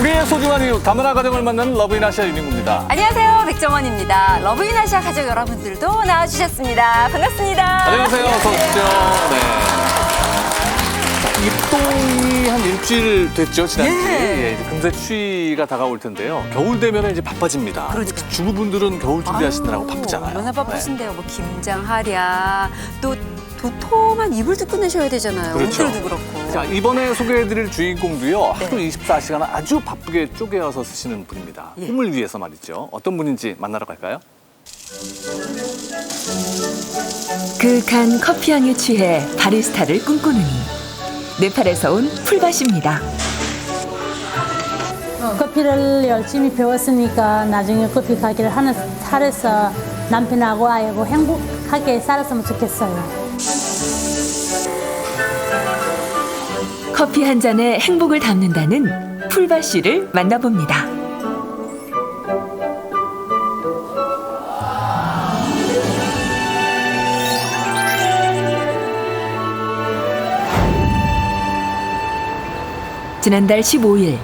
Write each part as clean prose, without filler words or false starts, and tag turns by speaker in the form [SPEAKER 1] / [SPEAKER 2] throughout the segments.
[SPEAKER 1] 우리의 소중한 이웃 다문화 가정을 만나는 러브인아시아 유민구입니다.
[SPEAKER 2] 안녕하세요, 백정원입니다. 러브인아시아 가족 여러분들도 나와주셨습니다. 반갑습니다.
[SPEAKER 1] 안녕하세요. 어서 오십시오. 네. 입동이 한 일주일 됐죠, 지난주. 예, 이제 금세 추위가 다가올 텐데요. 겨울 되면 이제 바빠집니다.
[SPEAKER 2] 그러니까.
[SPEAKER 1] 특히 주부분들은 겨울 준비하시느라고 바쁘잖아요.
[SPEAKER 2] 얼마나 바쁘신데요. 뭐 김장 하랴, 또 도톰한 이불도 꺼내셔야 되잖아요.
[SPEAKER 1] 그렇죠.
[SPEAKER 2] 옷들도 그렇고.
[SPEAKER 1] 자, 이번에 소개해드릴 주인공도요.
[SPEAKER 2] 네.
[SPEAKER 1] 하루 24시간 아주 바쁘게 쪼개어서 쓰시는 분입니다.
[SPEAKER 2] 예.
[SPEAKER 1] 꿈을 위해서 말이죠. 어떤 분인지 만나러 갈까요?
[SPEAKER 3] 그윽한 커피향에 취해 바리스타를 꿈꾸는 이. 네팔에서 온 풀밭입니다.
[SPEAKER 4] 커피를 열심히 배웠으니까 나중에 커피 가게를 하나 차려서 남편하고 아이하고 행복하게 살았으면 좋겠어요.
[SPEAKER 3] 커피 한 잔에 행복을 담는다는 풀밭 씨를 만나봅니다. 지난달 15일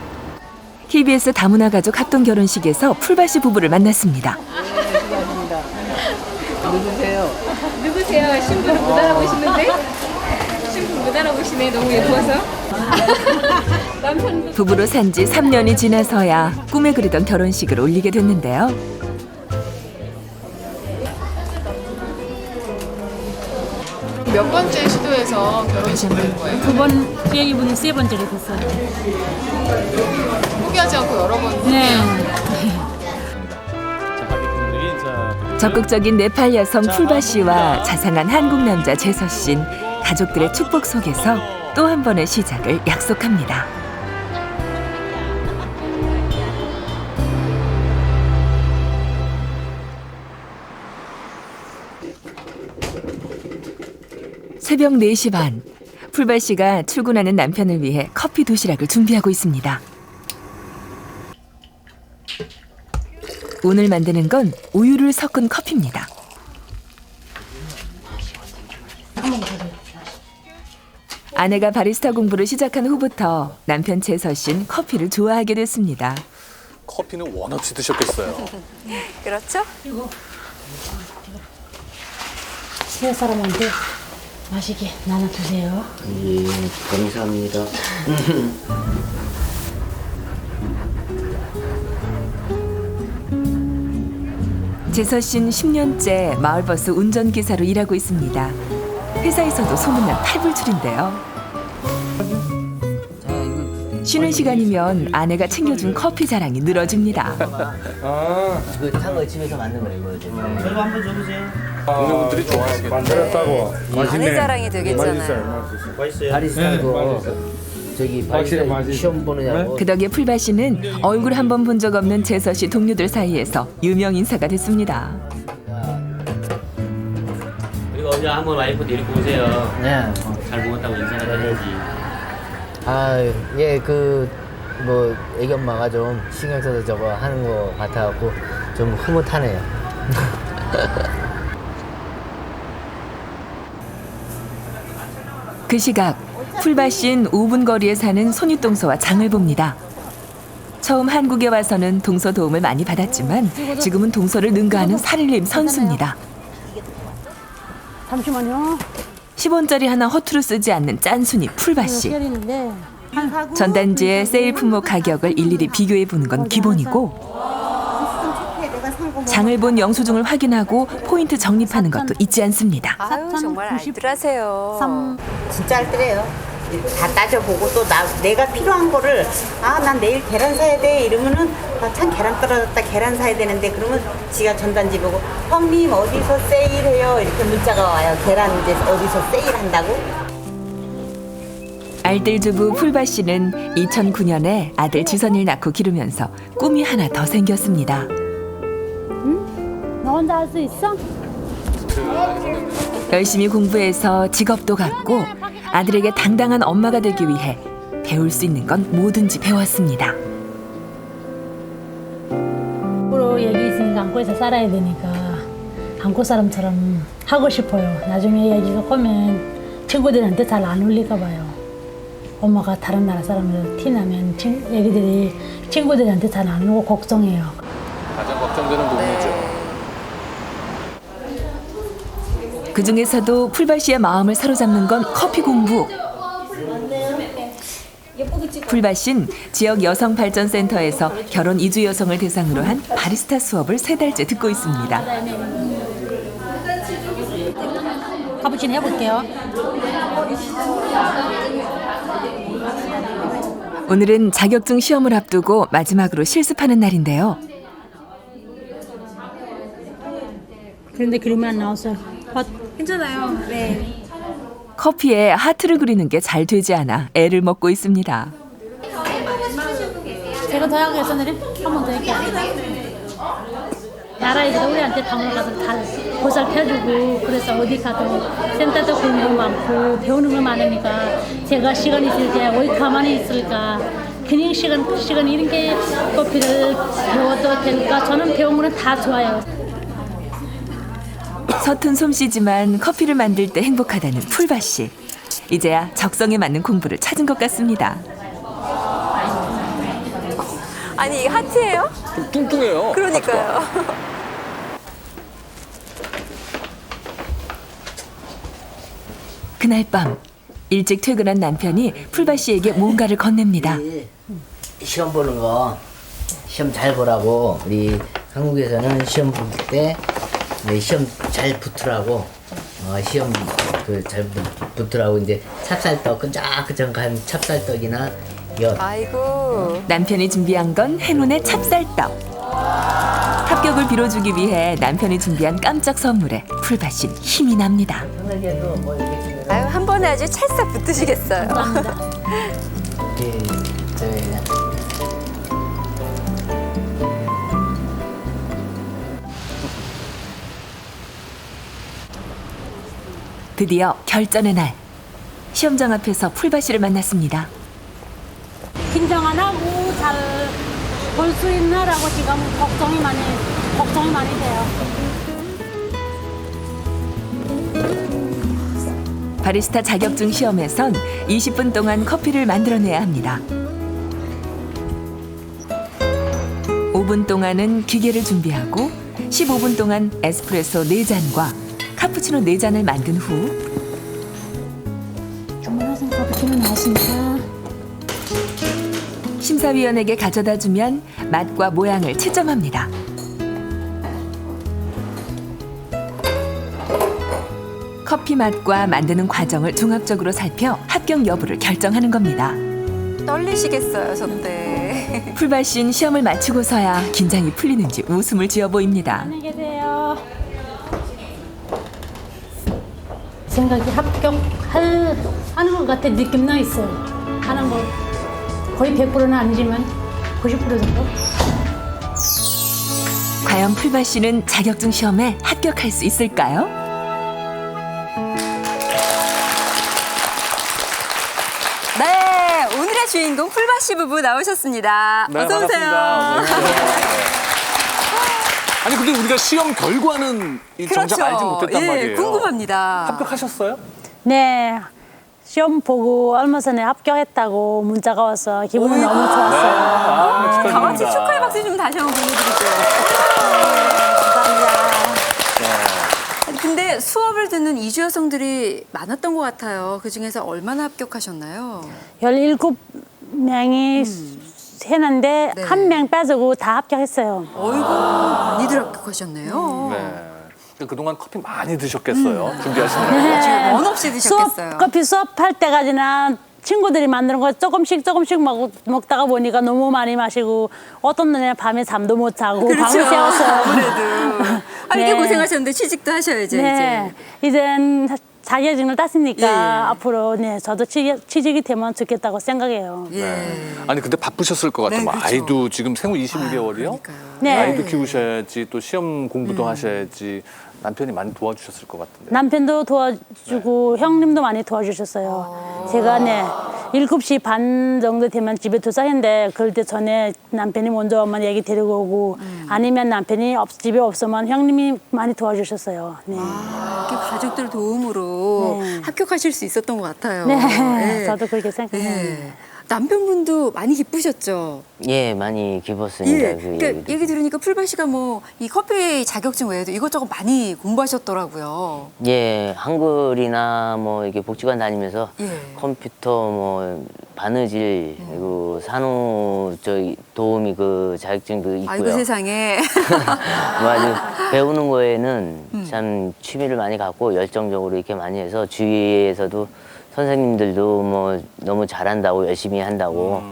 [SPEAKER 3] KBS 다문화 가족 합동 결혼식에서 풀밭 씨 부부를 만났습니다.
[SPEAKER 5] 누구세요? 신분 못 알아보시는데? 신분 못 알아보시네. 너무 예뻐서. 남편분.
[SPEAKER 3] 부부로 산 지 3년이 지나서야 꿈에 그리던 결혼식을 올리게 됐는데요.
[SPEAKER 5] 몇 번째 시도에서 결혼식 된 거예요?
[SPEAKER 4] 두 번, 이분이 세 번째로 됐어요.
[SPEAKER 5] 포기하지 않고 여러 번.
[SPEAKER 4] 네.
[SPEAKER 3] 적극적인 네팔 여성 풀밭 씨와 자상한 한국 남자 재서 씨는 가족들의 축복 속에서 또 한 번의 시작을 약속합니다. 새벽 4시 반, 풀밭 씨가 출근하는 남편을 위해 커피 도시락을 준비하고 있습니다. 오늘 만드는 건 우유를 섞은 커피입니다. 아내가 바리스타 공부를 시작한 후부터 남편 재서 씨는 커피를 좋아하게 됐습니다.
[SPEAKER 1] 커피는 원 없이 드셨겠어요.
[SPEAKER 2] 그렇죠?
[SPEAKER 4] 세 사람한테 맛있게 나눠주세요.
[SPEAKER 6] 예, 감사합니다.
[SPEAKER 3] 재서 씨는 10년째 마을버스 운전기사로 일하고 있습니다. 회사에서도 소문난 탈불출인데요. 쉬는 시간이면 아내가 챙겨준 커피 자랑이 늘어집니다.
[SPEAKER 6] 이거 탄거 집에서 만든 거예요, 이거. 저거 한번 줘보세요.
[SPEAKER 1] 동료분들이 좋아하시겠네요.
[SPEAKER 7] 만들었다고.
[SPEAKER 2] 아내 자랑이 되겠잖아요.
[SPEAKER 6] 맛있어요. 바리스타고 저기 바리스타 시험 보느냐고.
[SPEAKER 3] 그 덕에 풀밭 씨는 얼굴 한 번 본 적 없는 재서 씨 동료들 사이에서 유명 인사가 됐습니다.
[SPEAKER 6] 그리고 어제 한번 와이프 데리고 오세요.
[SPEAKER 8] 네.
[SPEAKER 6] 잘 먹었다고 인사를 해야지.
[SPEAKER 8] 아, 예, 뭐, 애기 엄마가 좀 신경 써서 저거 하는 거 같아갖고 좀 흐뭇하네요.
[SPEAKER 3] 그 시각 풀밭 씨는 5분 거리에 사는 손윗동서와 장을 봅니다. 처음 한국에 와서는 동서 도움을 많이 받았지만 지금은 동서를 능가하는 살림 선수입니다.
[SPEAKER 4] 잠시만요.
[SPEAKER 3] 10원짜리 하나 허투루 쓰지 않는 짠순이 풀밭 씨.
[SPEAKER 4] 혈인데
[SPEAKER 3] 전단지의 세일 품목 가격을 일일이 비교해 보는 건 기본이고 장을 본 영수증을 확인하고 포인트 적립하는 것도 잊지 않습니다.
[SPEAKER 2] 아유, 정말 알뜰하세요.
[SPEAKER 9] 진짜 알뜰해요. 다 따져보고 또 내가 필요한 거를 난 내일 계란 사야 돼 이러면은 참 계란 떨어졌다 계란 사야 되는데 그러면 지가 전단지 보고 형님 어디서 세일해요 이렇게 문자가 와요. 계란 이제 어디서 세일한다고.
[SPEAKER 3] 알뜰주부 풀밭 씨는 2009년에 아들 지선이를 낳고 기르면서 꿈이 하나 더 생겼습니다.
[SPEAKER 4] 너 혼자 할 수 있어?
[SPEAKER 3] 열심히 공부해서 직업도 갖고 아들에게 당당한 엄마가 되기 위해 배울 수 있는 건 뭐든지 배웠습니다.
[SPEAKER 4] 앞으로 여기 있으니까 안고에서 살아야 되니까 한국 사람처럼 하고 싶어요. 나중에 여기가 오면 친구들한테 잘 안 어울릴까 봐요. 엄마가 다른 나라 사람들 티나면 애기들이 친구들한테 잘 안 오고 걱정해요.
[SPEAKER 1] 가장 걱정되는 부분이죠.
[SPEAKER 3] 그중에서도 풀밭 씨의 마음을 사로잡는 건 커피 공부. 풀밭 씨는 지역 여성발전센터에서 결혼 이주 여성을 대상으로 한 바리스타 수업을 3달째 듣고 있습니다.
[SPEAKER 4] 카푸치노 해볼게요.
[SPEAKER 3] 오늘은 자격증 시험을 앞두고 마지막으로 실습하는 날인데요.
[SPEAKER 4] 그런데 그림이 안 나왔어요.
[SPEAKER 2] 괜찮아요. 네.
[SPEAKER 3] 커피에 하트를 그리는 게 잘 되지 않아 애를 먹고 있습니다.
[SPEAKER 4] 제가 대학에서 내린 한번 더 할게요. 나라 애들이 우리한테 방을 가서 다 보살펴주고 그래서 어디 가도 센터도 공부 많고 배우는 거 많으니까 제가 시간 있을 때 어디 가만히 있을까 그냥 시간 이런 게 커피를 배워도 될까 저는 배운 거는 다 좋아요.
[SPEAKER 3] 서툰 솜씨지만 커피를 만들 때 행복하다는 풀밭 씨. 이제야 적성에 맞는 공부를 찾은 것 같습니다.
[SPEAKER 2] 아니 이게 하트예요?
[SPEAKER 1] 좀 뚱뚱해요.
[SPEAKER 2] 그러니까요.
[SPEAKER 3] 그날 밤 일찍 퇴근한 남편이 풀밭 씨에게 뭔가를 건넵니다.
[SPEAKER 8] 시험 보는 거 시험 잘 보라고 우리 한국에서는 시험 볼 때 시험 잘 붙으라고 시험 잘 붙으라고 이제 찹쌀떡 끈적끈적한 찹쌀떡이나 엿
[SPEAKER 2] 아이고.
[SPEAKER 3] 남편이 준비한 건 행운의 찹쌀떡. 합격을 빌어주기 위해 남편이 준비한 깜짝 선물에 풀밭 씨는 힘이 납니다.
[SPEAKER 2] 아유 한 번에 아주 찰싹 붙으시겠어요.
[SPEAKER 3] 드디어 결전의 날. 시험장 앞에서 풀밭 씨를 만났습니다.
[SPEAKER 4] 긴장 안 하고 잘 볼 수 있나라고 지금 걱정이 많이 돼요.
[SPEAKER 3] 바리스타 자격증 시험에선 20분 동안 커피를 만들어내야 합니다. 5분 동안은 기계를 준비하고 15분 동안 에스프레소 4잔과 카푸치노 4잔을 만든 후
[SPEAKER 4] 주문하신 카푸치노 나왔습니다.
[SPEAKER 3] 심사위원에게 가져다 주면 맛과 모양을 채점합니다. 커피 맛과 만드는 과정을 종합적으로 살펴 합격 여부를 결정하는 겁니다.
[SPEAKER 2] 떨리시겠어요 저때.
[SPEAKER 3] 풀밭 씨는 시험을 마치고서야 긴장이 풀리는지 웃음을 지어 보입니다.
[SPEAKER 4] 안녕히 계세요. 생각이 합격하는 것 같아 느낌 나 있어요. 하는 거 거의 100%는 아니지만 90% 정도.
[SPEAKER 3] 과연 풀밭 씨는 자격증 시험에 합격할 수 있을까요?
[SPEAKER 2] 네, 오늘의 주인공 풀밭 씨 부부 나오셨습니다.
[SPEAKER 1] 네,
[SPEAKER 2] 어서 오세요.
[SPEAKER 1] 반갑습니다. 아니 근데 우리가 시험 결과는 정작 알지 못했단
[SPEAKER 2] 예,
[SPEAKER 1] 말이에요.
[SPEAKER 2] 궁금합니다.
[SPEAKER 1] 합격하셨어요?
[SPEAKER 4] 네. 시험 보고 얼마 전에 합격했다고 문자가 와서 기분이 너무 좋았어요.
[SPEAKER 1] 아,
[SPEAKER 2] 다 같이
[SPEAKER 1] 축하드립니다.
[SPEAKER 2] 축하의 박수 좀 다시 한번 보내드리죠.
[SPEAKER 4] 감사합니다.
[SPEAKER 2] 아니, 근데 수업을 듣는 이주 여성들이 많았던 것 같아요. 그 중에서 얼마나 합격하셨나요?
[SPEAKER 4] 17명이 했는데
[SPEAKER 2] 네.
[SPEAKER 4] 한 명 빠지고 다 합격했어요.
[SPEAKER 2] 어이구, 많이들 합격하셨네요.
[SPEAKER 1] 네. 그동안 커피 많이 드셨겠어요. 준비하시느라고.
[SPEAKER 2] 원 없이 드셨겠어요.
[SPEAKER 4] 커피 수업할 때까지나 친구들이 만드는 거 조금씩 먹다가 보니까 너무 많이 마시고 어떤 날에는 밤에 잠도 못 자고
[SPEAKER 2] 그렇죠.
[SPEAKER 4] 밤을 새웠어요.
[SPEAKER 2] 아무래도. 아, 이렇게
[SPEAKER 4] 네.
[SPEAKER 2] 고생하셨는데 취직도 하셔야죠,
[SPEAKER 4] 네. 이젠 자격증을 땄으니까
[SPEAKER 2] 예, 예.
[SPEAKER 4] 앞으로 저도 취직이 되면 좋겠다고 생각해요.
[SPEAKER 2] 이제. 예.
[SPEAKER 1] 아니 근데 바쁘셨을 것 같아요.
[SPEAKER 2] 네, 그렇죠.
[SPEAKER 1] 아이도 지금 생후 21개월이요?
[SPEAKER 2] 그러니까요.
[SPEAKER 4] 네.
[SPEAKER 1] 아이도 키우셔야지 또 시험 공부도 하셔야지 남편이 많이 도와주셨을 것 같은데.
[SPEAKER 4] 남편도 도와주고 형님도 많이 도와주셨어요. 제가 7시 반 정도 되면 집에 도착했는데 그럴 때 전에 남편이 먼저 엄마 얘기 데리고 오고 아니면 남편이 집에 없으면 형님이 많이 도와주셨어요. 네.
[SPEAKER 2] 이렇게 가족들 도움으로 합격하실 수 있었던 것 같아요.
[SPEAKER 4] 네. 저도 그렇게 생각해요.
[SPEAKER 2] 네. 남편분도 많이 기쁘셨죠?
[SPEAKER 8] 예, 많이 기뻤습니다.
[SPEAKER 2] 예.
[SPEAKER 8] 그
[SPEAKER 2] 그러니까
[SPEAKER 8] 얘기도.
[SPEAKER 2] 얘기 들으니까 풀바 씨가 뭐 이 커피 자격증 외에도 이것저것 많이 공부하셨더라고요.
[SPEAKER 8] 예, 한글이나 뭐 이게 복지관 다니면서
[SPEAKER 2] 예.
[SPEAKER 8] 컴퓨터 뭐 바느질 그리고 산후 도우미 그 자격증도 있고요.
[SPEAKER 2] 아이고 세상에.
[SPEAKER 8] 뭐 아주 배우는 거에는 참 취미를 많이 갖고 열정적으로 이렇게 많이 해서 주위에서도 선생님들도 뭐 너무 잘한다고 열심히 한다고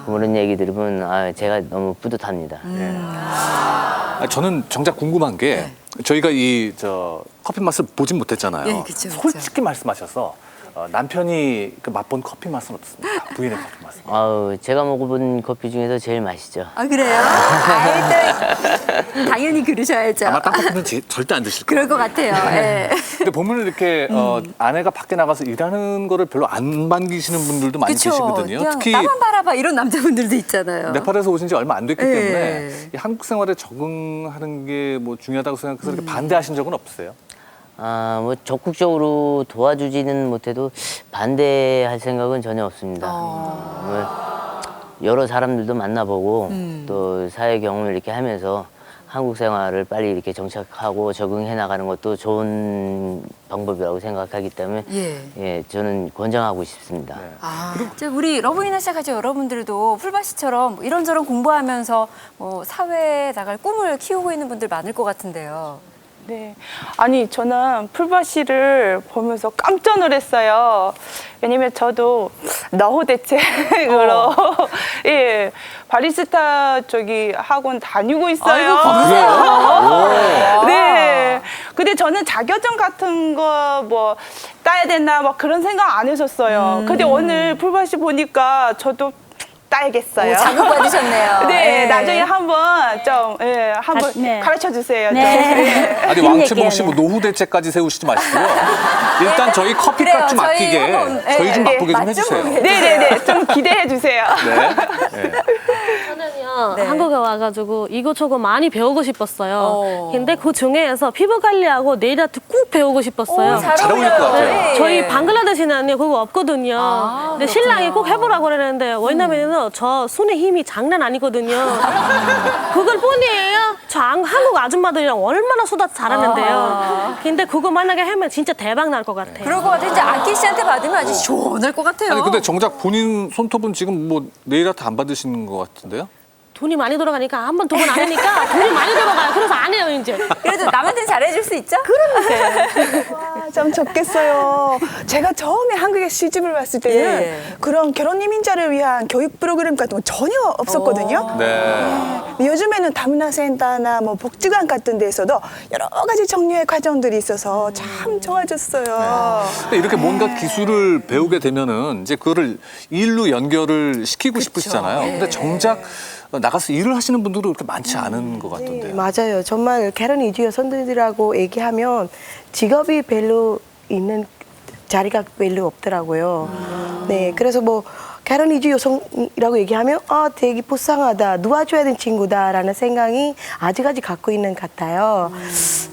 [SPEAKER 8] 그런 얘기 들으면 제가 너무 뿌듯합니다.
[SPEAKER 1] 저는 정작 궁금한 게 저희가 이 커피 맛을 보진 못했잖아요.
[SPEAKER 2] 예, 그쵸, 그쵸.
[SPEAKER 1] 솔직히 말씀하셔서 남편이 그 맛본 커피 맛은 어떻습니까? 부인의 커피 맛은.
[SPEAKER 8] 아우, 제가 먹어본 커피 중에서 제일 맛있죠.
[SPEAKER 2] 아 그래요? 아이, 당연히 그러셔야죠.
[SPEAKER 1] 아마 딴 커피는 절대 안 드실
[SPEAKER 2] 그럴
[SPEAKER 1] 거예요.
[SPEAKER 2] 것 같아요. 예.
[SPEAKER 1] 근데 보면 이렇게 아내가 밖에 나가서 일하는 거를 별로 안 반기시는 분들도 많이
[SPEAKER 2] 그쵸.
[SPEAKER 1] 계시거든요.
[SPEAKER 2] 그냥
[SPEAKER 1] 특히
[SPEAKER 2] 나만 바라봐 이런 남자분들도 있잖아요.
[SPEAKER 1] 네팔에서 오신 지 얼마 안 됐기
[SPEAKER 2] 예.
[SPEAKER 1] 때문에 이 한국 생활에 적응하는 게 뭐 중요하다고 생각해서 이렇게 반대하신 적은 없으세요?
[SPEAKER 8] 뭐 적극적으로 도와주지는 못해도 반대할 생각은 전혀 없습니다. 뭐 여러 사람들도 만나보고 또 사회 경험을 이렇게 하면서 한국 생활을 빨리 이렇게 정착하고 적응해 나가는 것도 좋은 방법이라고 생각하기 때문에 예, 저는 권장하고 싶습니다.
[SPEAKER 2] 자, 우리 러브이나 시작하죠. 여러분들도 풀바 씨처럼 뭐 이런저런 공부하면서 뭐 사회에 나갈 꿈을 키우고 있는 분들 많을 것 같은데요.
[SPEAKER 7] 네. 아니, 저는 풀바 씨를 보면서 깜짝 놀랐어요. 왜냐면 저도 너호 대책으로 예, 바리스타 학원 다니고 있어요.
[SPEAKER 1] 그래요?
[SPEAKER 7] 네. 근데 저는 자격증 같은 거 뭐 따야 되나 막 그런 생각 안 했었어요. 근데 오늘 풀바 씨 보니까 저도 따야겠어요.
[SPEAKER 2] 자극 받으셨네요.
[SPEAKER 7] 네,
[SPEAKER 2] 예.
[SPEAKER 7] 나중에 한번 좀 한번
[SPEAKER 4] 네.
[SPEAKER 7] 가르쳐 주세요.
[SPEAKER 4] 네.
[SPEAKER 1] 아니 왕채봉 씨 뭐 노후 대책까지 세우시지 마시고요. 일단 저희 커피값 좀
[SPEAKER 2] 그래요. 저희
[SPEAKER 1] 아끼게
[SPEAKER 2] 한번,
[SPEAKER 1] 저희 좀
[SPEAKER 2] 네.
[SPEAKER 1] 맛보게 좀
[SPEAKER 2] 맛 좀
[SPEAKER 1] 해주세요.
[SPEAKER 2] 보게.
[SPEAKER 7] 네네네, 좀 기대해 주세요.
[SPEAKER 1] 네.
[SPEAKER 5] 저는요
[SPEAKER 2] 네.
[SPEAKER 5] 한국에 와가지고 이것저것 많이 배우고 싶었어요.
[SPEAKER 2] 어.
[SPEAKER 5] 근데 그 중에서 피부 관리하고 네일 아트 꼭 배우고 싶었어요.
[SPEAKER 1] 잘 어울릴 것 같아요.
[SPEAKER 2] 네.
[SPEAKER 5] 저희 방글라데시는 그거 없거든요. 근데 신랑이 꼭 해보라고 그러는데 왜냐면 저 손에 힘이 장난 아니거든요. 그걸 뿐이에요. 저 한국 아줌마들이랑 얼마나 수다 잘하는데요. 근데 그거 만약에 하면 진짜 대박 날 것 같아요.
[SPEAKER 2] 그럴 것 같아요. 이제 아키 씨한테 받으면 아주 시원할 것 같아요.
[SPEAKER 1] 아니 근데 정작 본인 손톱은 지금 뭐 네일 아트 안 받으시는 것 같은데요?
[SPEAKER 5] 돈이 많이 들어가니까 한 번 두 번 안 하니까 돈이 많이 들어가요. 그래서 안 해요 이제.
[SPEAKER 2] 그래도 남한테는 잘해줄 수 있죠?
[SPEAKER 7] 와, 참 좋겠어요. 제가 처음에 한국에 시집을 왔을 때는
[SPEAKER 2] 예.
[SPEAKER 7] 그런 결혼 이민자를 위한 교육 프로그램 같은 거 전혀 없었거든요.
[SPEAKER 1] 네.
[SPEAKER 7] 근데 요즘에는 다문화센터나 뭐 복지관 같은 데에서도 여러 가지 종류의 과정들이 있어서 참 좋아졌어요.
[SPEAKER 1] 근데 이렇게 뭔가 기술을 배우게 되면은 이제 그거를 일로 연결을 시키고 싶으시잖아요. 근데 정작 나가서 일을 하시는 분들도 그렇게 많지 않은 것 같던데요.
[SPEAKER 10] 맞아요. 정말 결혼 이주 여성들이라고 얘기하면 직업이 별로 있는 자리가 별로 없더라고요. 네, 그래서 뭐 결혼 이주 여성이라고 얘기하면 되게 불쌍하다, 도와줘야 되는 친구다라는 생각이 아직까지 갖고 있는 것 같아요.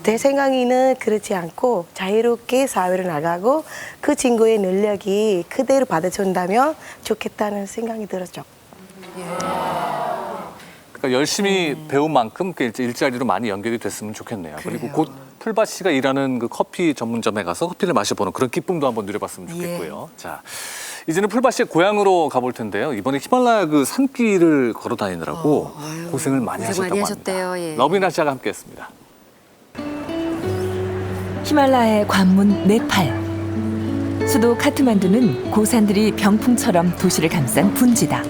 [SPEAKER 10] 제 생각에는 그렇지 않고 자유롭게 사회를 나가고 그 친구의 능력이 그대로 받아준다면 좋겠다는 생각이 들었죠.
[SPEAKER 1] 그러니까 열심히 배운 만큼 그 일자리로 많이 연결이 됐으면 좋겠네요. 그리고 곧 풀바 씨가 일하는 그 커피 전문점에 가서 커피를 마셔보는 그런 기쁨도 한번 누려봤으면 좋겠고요. 자, 이제는 풀바 씨의 고향으로 가볼 텐데요. 이번에 히말라야 그 산길을 걸어 다니느라고 고생을 많이
[SPEAKER 2] 고생
[SPEAKER 1] 하셨다고
[SPEAKER 2] 많이
[SPEAKER 1] 합니다.
[SPEAKER 2] 하셨대요. 예.
[SPEAKER 1] 러브이나 씨가 함께했습니다.
[SPEAKER 3] 히말라야의 관문 네팔. 수도 카트만두는 고산들이 병풍처럼 도시를 감싼 분지다.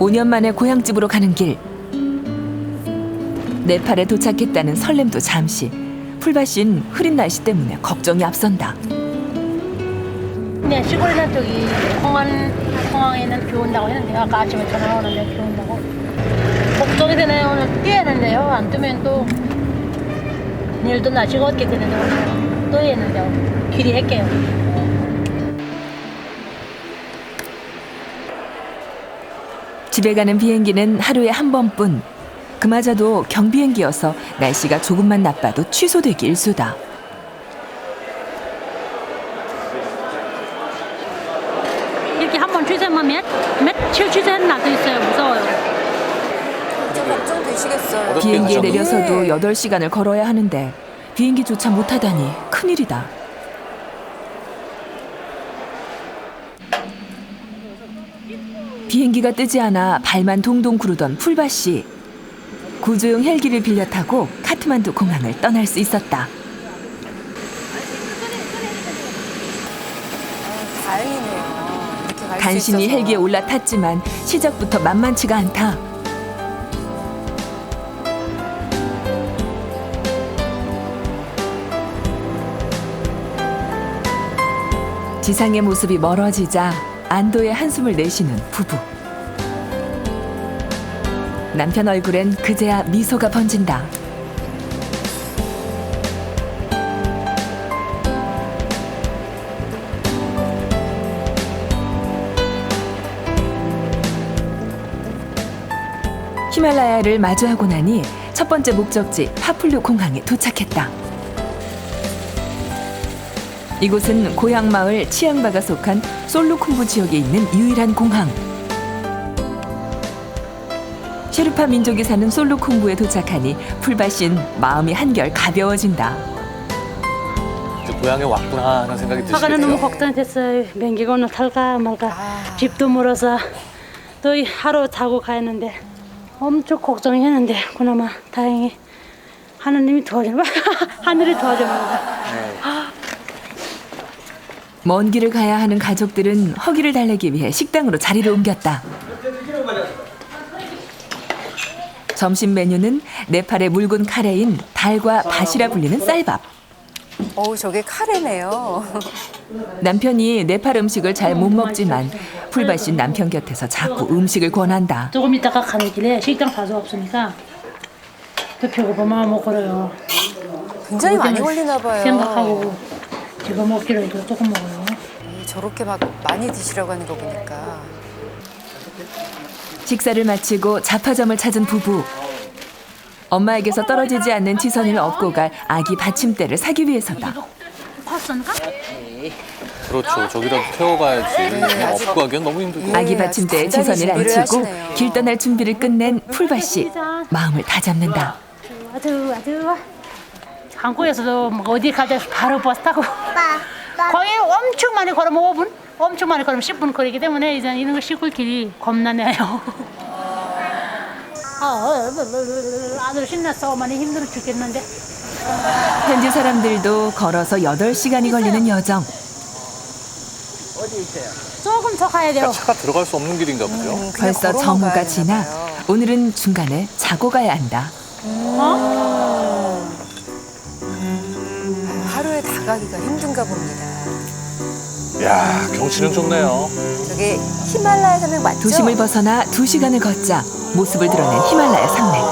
[SPEAKER 3] 5년 만에 고향집으로 가는 길. 네팔에 도착했다는 설렘도 잠시. 풀바 씨는 흐린 날씨 때문에 걱정이 앞선다.
[SPEAKER 4] 네, 시골산 쪽이 공항에는 비 온다고 했는데 아까 아침에 전화 오는데 비 온다고 걱정이 되네요. 오늘 뛰어야 되는데요. 안 뛰면 또 내일도 날씨가 어떻게 되는데 오늘 또 했는데 길이 할게요.
[SPEAKER 3] 집에 가는 비행기는 하루에 한 번뿐. 그마저도 경비행기여서 날씨가 조금만 나빠도 취소되기 일쑤다.
[SPEAKER 4] 이렇게 한 번 취소하면 며칠 취소하는 날도 있어요. 무서워요.
[SPEAKER 2] 진짜 걱정되시겠어요.
[SPEAKER 3] 비행기에
[SPEAKER 1] 어렵겠죠.
[SPEAKER 3] 내려서도 8시간을 걸어야 하는데 비행기조차 못 타다니 큰일이다. 비행기가 뜨지 않아 발만 동동 구르던 풀바 씨. 구조용 헬기를 빌려 타고 카트만두 공항을 떠날 수 있었다.
[SPEAKER 2] 다행이네요. 이렇게 갈 수
[SPEAKER 3] 간신히
[SPEAKER 2] 있어서.
[SPEAKER 3] 헬기에 올라탔지만 시작부터 만만치가 않다. 지상의 모습이 멀어지자 안도의 한숨을 내쉬는 부부. 남편 얼굴엔 그제야 미소가 번진다. 히말라야를 마주하고 나니 첫 번째 목적지 파플루 공항에 도착했다. 이곳은 고향 마을 치앙바가 속한 솔루쿵부 지역에 있는 유일한 공항. 셰르파 민족이 사는 솔루쿵부에 도착하니 풀밭인 마음이 한결 가벼워진다.
[SPEAKER 1] 이제 고향에 왔구나 하는 생각이
[SPEAKER 4] 아까는 너무
[SPEAKER 1] 드시겠죠?
[SPEAKER 4] 걱정됐어요. 비행기가 오늘 탈까 말까. 집도 멀어서 또 하루 자고 가야하는데 엄청 걱정했는데 그나마 다행히 하느님이 도와주는 하늘이 도와주는 거야.
[SPEAKER 3] 먼 길을 가야 하는 가족들은 허기를 달래기 위해 식당으로 자리를 옮겼다. 점심 메뉴는 네팔의 묽은 카레인 달과 밭이라 불리는 쌀밥.
[SPEAKER 2] 어우, 저게 카레네요.
[SPEAKER 3] 남편이 네팔 음식을 잘 못 먹지만 풀밭인 남편 곁에서 자꾸 음식을 권한다.
[SPEAKER 4] 조금 있다가 가는 길에 식당 가서 없으니까 또 배고프면 못 걸어요.
[SPEAKER 2] 굉장히 많이 걸리나 봐요.
[SPEAKER 4] 생각하고 제가 먹기로 해도 조금 먹어요.
[SPEAKER 2] 저렇게 막 많이 드시라고 하는 거 보니까.
[SPEAKER 3] 식사를 마치고 잡화점을 찾은 부부. 엄마에게서 떨어지지 않는 지선을 업고 갈 아기 받침대를 사기 위해서다.
[SPEAKER 4] 컸었는가?
[SPEAKER 1] 그렇죠. 저기라도 태워가야지. 그냥 업고 가기엔 너무 힘들고.
[SPEAKER 3] 아기 받침대에
[SPEAKER 2] 단단히
[SPEAKER 3] 지선을
[SPEAKER 2] 준비를
[SPEAKER 3] 앉히고
[SPEAKER 2] 하시네요.
[SPEAKER 3] 길 떠날 준비를 끝낸 풀밭씨. 마음을 다잡는다.
[SPEAKER 4] 아주 한국에서도 뭐 어디 가자 바로 버스 타고 거의 엄청 많이 걸으면 5분, 엄청 많이 걸으면 10분 거리기 때문에 이제 이런 거 시골 길이 겁나네요. 아들 신났어. 많이 힘들어 죽겠는데.
[SPEAKER 3] 현지 사람들도 걸어서 8시간이 걸리는 여정.
[SPEAKER 4] 조금 더 가야 돼요.
[SPEAKER 1] 차가 들어갈 수 없는 길인가 보죠.
[SPEAKER 2] 그냥
[SPEAKER 3] 벌써
[SPEAKER 2] 걸어만
[SPEAKER 3] 정오가
[SPEAKER 2] 가야
[SPEAKER 3] 지나
[SPEAKER 2] 되나 봐요.
[SPEAKER 3] 오늘은 중간에 자고 가야 한다.
[SPEAKER 2] 하루에 다 가기가 힘든가 봅니다.
[SPEAKER 1] 야 경치는 좋네요.
[SPEAKER 2] 저게 히말라야 산맥 맞죠?
[SPEAKER 3] 도심을 벗어나 2시간을 걷자 모습을 드러낸 히말라야 산맥.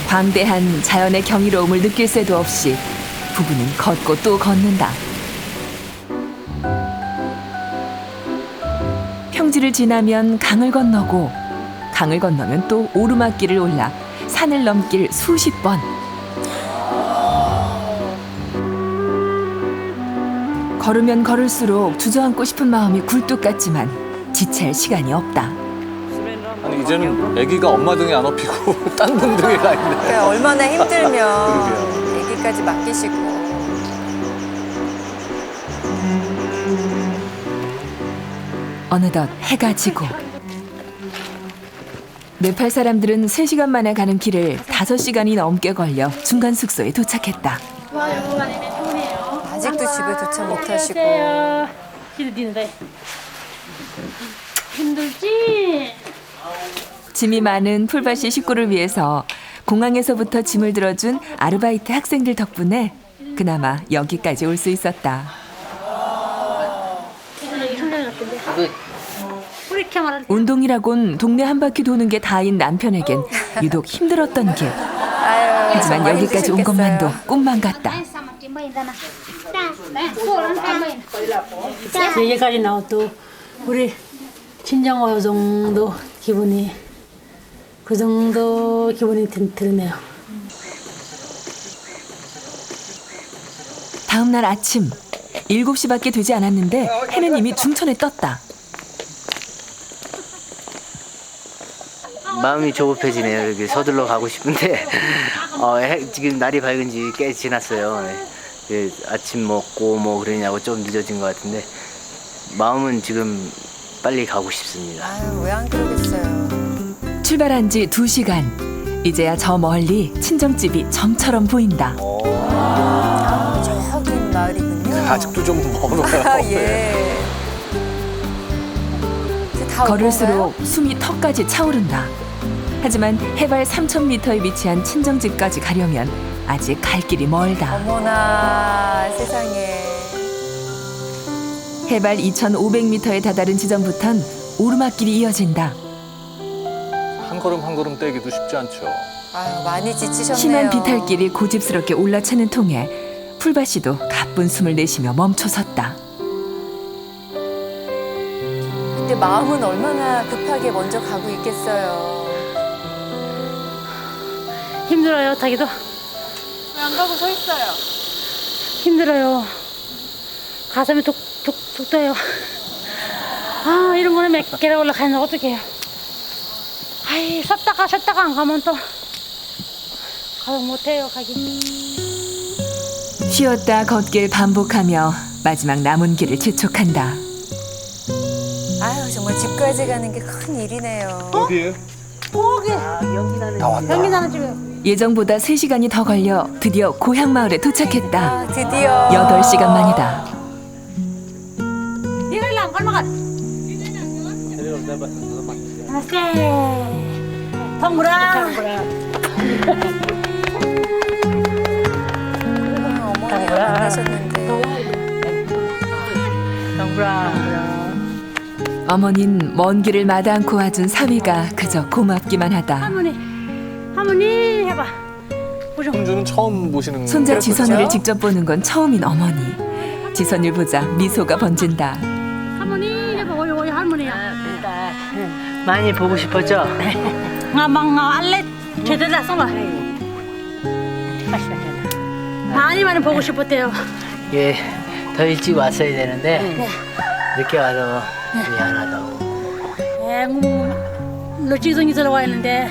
[SPEAKER 3] 광대한 자연의 경이로움을 느낄 새도 없이 부부는 걷고 또 걷는다. 평지를 지나면 강을 건너고 강을 건너면 또 오르막길을 올라 산을 넘길 수십 번. 걸으면 걸을수록 주저앉고 싶은 마음이 굴뚝 같지만 지체할 시간이 없다.
[SPEAKER 1] 아니 이제는 아기가 엄마 등에 안 업히고 딴 분 등에 가 있네.
[SPEAKER 2] 그러니까 얼마나 힘들면
[SPEAKER 1] 그러게요.
[SPEAKER 2] 애기까지 맡기시고.
[SPEAKER 3] 어느덧 해가 지고 네팔 사람들은 3시간 만에 가는 길을 5시간이 넘게 걸려 중간 숙소에 도착했다.
[SPEAKER 2] 아직도 집에 도착 못하시고.
[SPEAKER 4] 힘든데. 힘들지?
[SPEAKER 3] 짐이 많은 풀밭이 식구를 위해서 공항에서부터 짐을 들어준 아르바이트 학생들 덕분에 그나마 여기까지 올 수 있었다. 운동이라곤 동네 한 바퀴 도는 게 다인 남편에겐 유독 힘들었던 길.
[SPEAKER 2] 아유,
[SPEAKER 3] 하지만
[SPEAKER 2] 정말
[SPEAKER 3] 여기까지 온
[SPEAKER 2] 힘드셨겠어요.
[SPEAKER 3] 것만도 꿈만 같다.
[SPEAKER 4] 여기까지 나와도 우리 친정 오 정도 기분이 그 정도 기분이 드네요.
[SPEAKER 3] 다음 날 아침 7시밖에 되지 않았는데 해는 이미 중천에 떴다.
[SPEAKER 8] 마음이 조급해지네요. 여기 서둘러 가고 싶은데 지금 날이 밝은 지 꽤 지났어요. 아침 먹고 뭐 그러냐고 좀 늦어진 것 같은데 마음은 지금 빨리 가고 싶습니다.
[SPEAKER 2] 아유, 왜 안 그러겠어요.
[SPEAKER 3] 출발한 지 2시간. 이제야 저 멀리 친정집이 점처럼 보인다.
[SPEAKER 2] 저기 마을이군요.
[SPEAKER 1] 아직도 좀 멀어요.
[SPEAKER 2] 아, 예. 이제 다 온
[SPEAKER 3] 걸을수록 숨이 턱까지 차오른다. 하지만 해발 3,000m에 위치한 친정집까지 가려면 아직 갈 길이 멀다.
[SPEAKER 2] 어머나, 세상에.
[SPEAKER 3] 해발 2,500m에 다다른 지점부턴 오르막길이 이어진다.
[SPEAKER 1] 한 걸음 한 걸음 떼기도 쉽지 않죠.
[SPEAKER 2] 아유, 많이 지치셨네요.
[SPEAKER 3] 심한 비탈길이 고집스럽게 올라차는 통에 풀밭 씨도 가쁜 숨을 내쉬며 멈춰섰다.
[SPEAKER 2] 근데 마음은 얼마나 급하게 먼저 가고 있겠어요.
[SPEAKER 4] 힘들어요, 타기도.
[SPEAKER 2] 왜 안 가고 서 있어요?
[SPEAKER 4] 힘들어요. 가슴이 툭툭툭 떠요. 아, 이런 거는 몇 개를 올라가는데 어떡해요. 아이, 쉬었다가 안 가면 또 가서 못해요, 가긴.
[SPEAKER 3] 쉬었다 걷길 반복하며 마지막 남은 길을 재촉한다.
[SPEAKER 2] 아유, 정말 집까지 가는 게 큰 일이네요.
[SPEAKER 1] 어디에요? 다 왔다.
[SPEAKER 4] 연기 나는 집에.
[SPEAKER 3] 예정보다 3시간이 더 걸려 드디어 고향 마을에 도착했다.
[SPEAKER 2] 아, 드디어.
[SPEAKER 3] 8시간 만이다.
[SPEAKER 4] 이걸 안 걸마가. 동그라.
[SPEAKER 2] 어머니가 만나셨는데.
[SPEAKER 3] 어머닌 먼 길을 마다 않고 와준 사위가 그저 고맙기만 하다.
[SPEAKER 4] 할머니 해봐.
[SPEAKER 1] 손주는 처음 보시는
[SPEAKER 3] 손자
[SPEAKER 1] 거죠?
[SPEAKER 3] 지선이를 직접 보는 건 처음인 어머니. 지선이를 보자 미소가 번진다.
[SPEAKER 4] 할머니 해봐. 오이 할머니야.
[SPEAKER 8] 많이 보고 싶었죠?
[SPEAKER 4] nga망 알레 제대로 써봐. 많이 보고 싶었대요.
[SPEAKER 8] 예, 더 일찍 왔어야 되는데 늦게 와서 미안하다고.
[SPEAKER 4] 로지성이 들어와 있는데